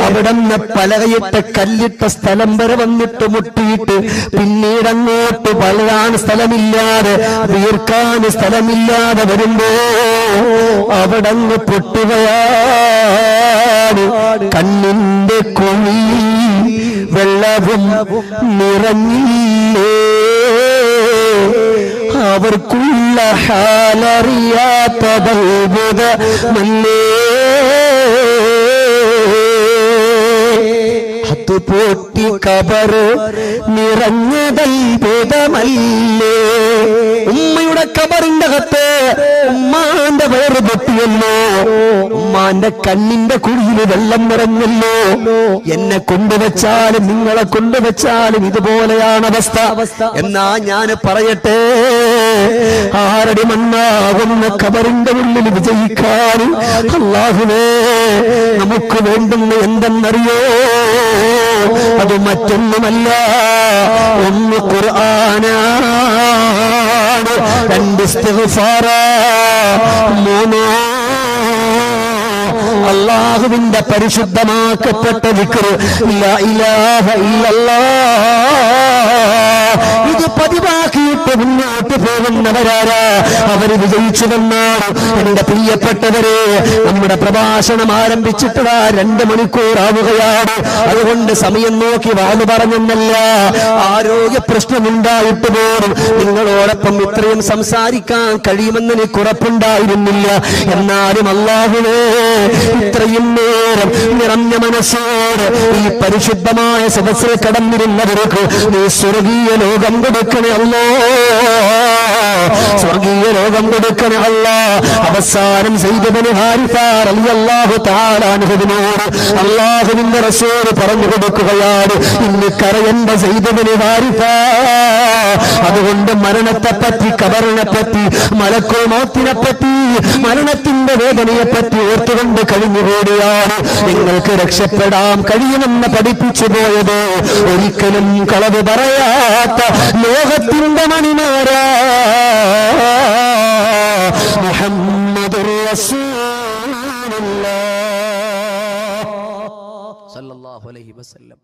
അവിടെ നിന്ന് പലകയിട്ട് കല്ലിട്ട സ്ഥലം വരെ വന്നിട്ട് മുട്ടിയിട്ട് പിന്നീട് അങ്ങോട്ട് വളരാൻ സ്ഥലമില്ലാതെ, വീർക്കാൻ സ്ഥലമില്ലാതെ വരുമ്പോ അവിടങ്ങ് പൊട്ടുകയാണ്. കണ്ണിന്റെ കുഴി വെള്ളവും നിറഞ്ഞില്ലേ, അവർക്കുള്ള ഹാലറിയാത്ത അത്ഭുതമല്ലേ. അത് പൊട്ടി കബറ് നിറഞ്ഞതത്ഭുതമല്ലേ. ഉമ്മയുടെ കബറിന്റെ അകത്ത് ഉമ്മാന്റെ വയറ് പൊട്ടിയല്ലോ, ഉമ്മാന്റെ കണ്ണിന്റെ കുഴിയിൽ വെള്ളം നിറഞ്ഞല്ലോ. എന്നെ കൊണ്ടുവച്ചാലും നിങ്ങളെ കൊണ്ടുവച്ചാലും ഇതുപോലെയാണ് അവസ്ഥ. എന്നാ ഞാൻ പറയട്ടെ, ആരടി മണ്ണാകുന്ന കബറിന്റെ ഉള്ളിൽ വിജയിക്കാൻ അല്ലാഹുവേ നമുക്ക് വേണ്ടുന്ന എന്തെന്നറിയോ? അത് മറ്റൊന്നുമല്ല, ഒന്ന് ഖുർആനാണ്, രണ്ട് ഇസ്തിഗ്ഫാറാ, മൂന്ന് അല്ലാഹുവിന്റെ പരിശുദ്ധമാക്കപ്പെട്ട ദിക്ർ ലാ ഇലാഹ ഇല്ലല്ലാഹ്. ഇത് പതിവാക്കിയിട്ട് മുന്നോട്ട് പോകുന്നവരാരാ? അവര് വിജയിച്ചുവെന്നാണ്. എന്റെ പ്രിയപ്പെട്ടവരെ, നമ്മുടെ പ്രഭാഷണം ആരംഭിച്ചിട്ട് 2 മണിക്കൂറാവുകയാണ്. അതുകൊണ്ട് സമയം നോക്കി വാല് പറഞ്ഞെന്നല്ല, ആരോഗ്യ പ്രശ്നമുണ്ടായിട്ട് പോലും നിങ്ങളോടൊപ്പം ഇത്രയും സംസാരിക്കാൻ കഴിയുമെന്ന് എനിക്ക് ഉറപ്പുണ്ടായിരുന്നില്ല. എന്നാലും അല്ലാഹുവേ, ഇത്രയും നേരം നിറഞ്ഞ മനസ്സോട് ഈ പരിശുദ്ധമായ സദസ്സിൽ കടന്നിരുന്നവർക്ക് നീ സ്വർഗീയ ലോകം കൊടുക്കണേ അല്ലാ, സ്വർഗീയ ലോകം കൊടുക്കണേ അല്ലാ. അവസാനം സയ്യിദ് ഇബ്നു ഹാരിസ റളിയല്ലാഹു തആല അൻഹുവിനോട് അല്ലാഹുവിന്റെ റസൂൽ പറഞ്ഞു കൊടുക്കുകയാണ്, ഇന്ന് കരയേണ്ട സയ്യിദ് ഇബ്നു ഹാരിസ. അതുകൊണ്ട് മരണത്തെപ്പറ്റി, ഖബറിനെപ്പറ്റി, മലക്കുൽ മൗത്തിനെപ്പറ്റി, മരണത്തിന്റെ വേദനയെപ്പറ്റി ഓർത്തുകൊണ്ട് കഴിഞ്ഞുകൂടിയാണ് നിങ്ങൾക്ക് രക്ഷപ്പെടാൻ കഴിയുമെന്ന് പഠിപ്പിച്ചു പോയത്. ഒരിക്കലും കളവ് പറയാത്ത ലോകത്തിന്റെ മണിമാരാ മുഹമ്മദുർ റസൂലുള്ളാഹ് സ്വല്ലല്ലാഹു അലൈഹി വസല്ലം.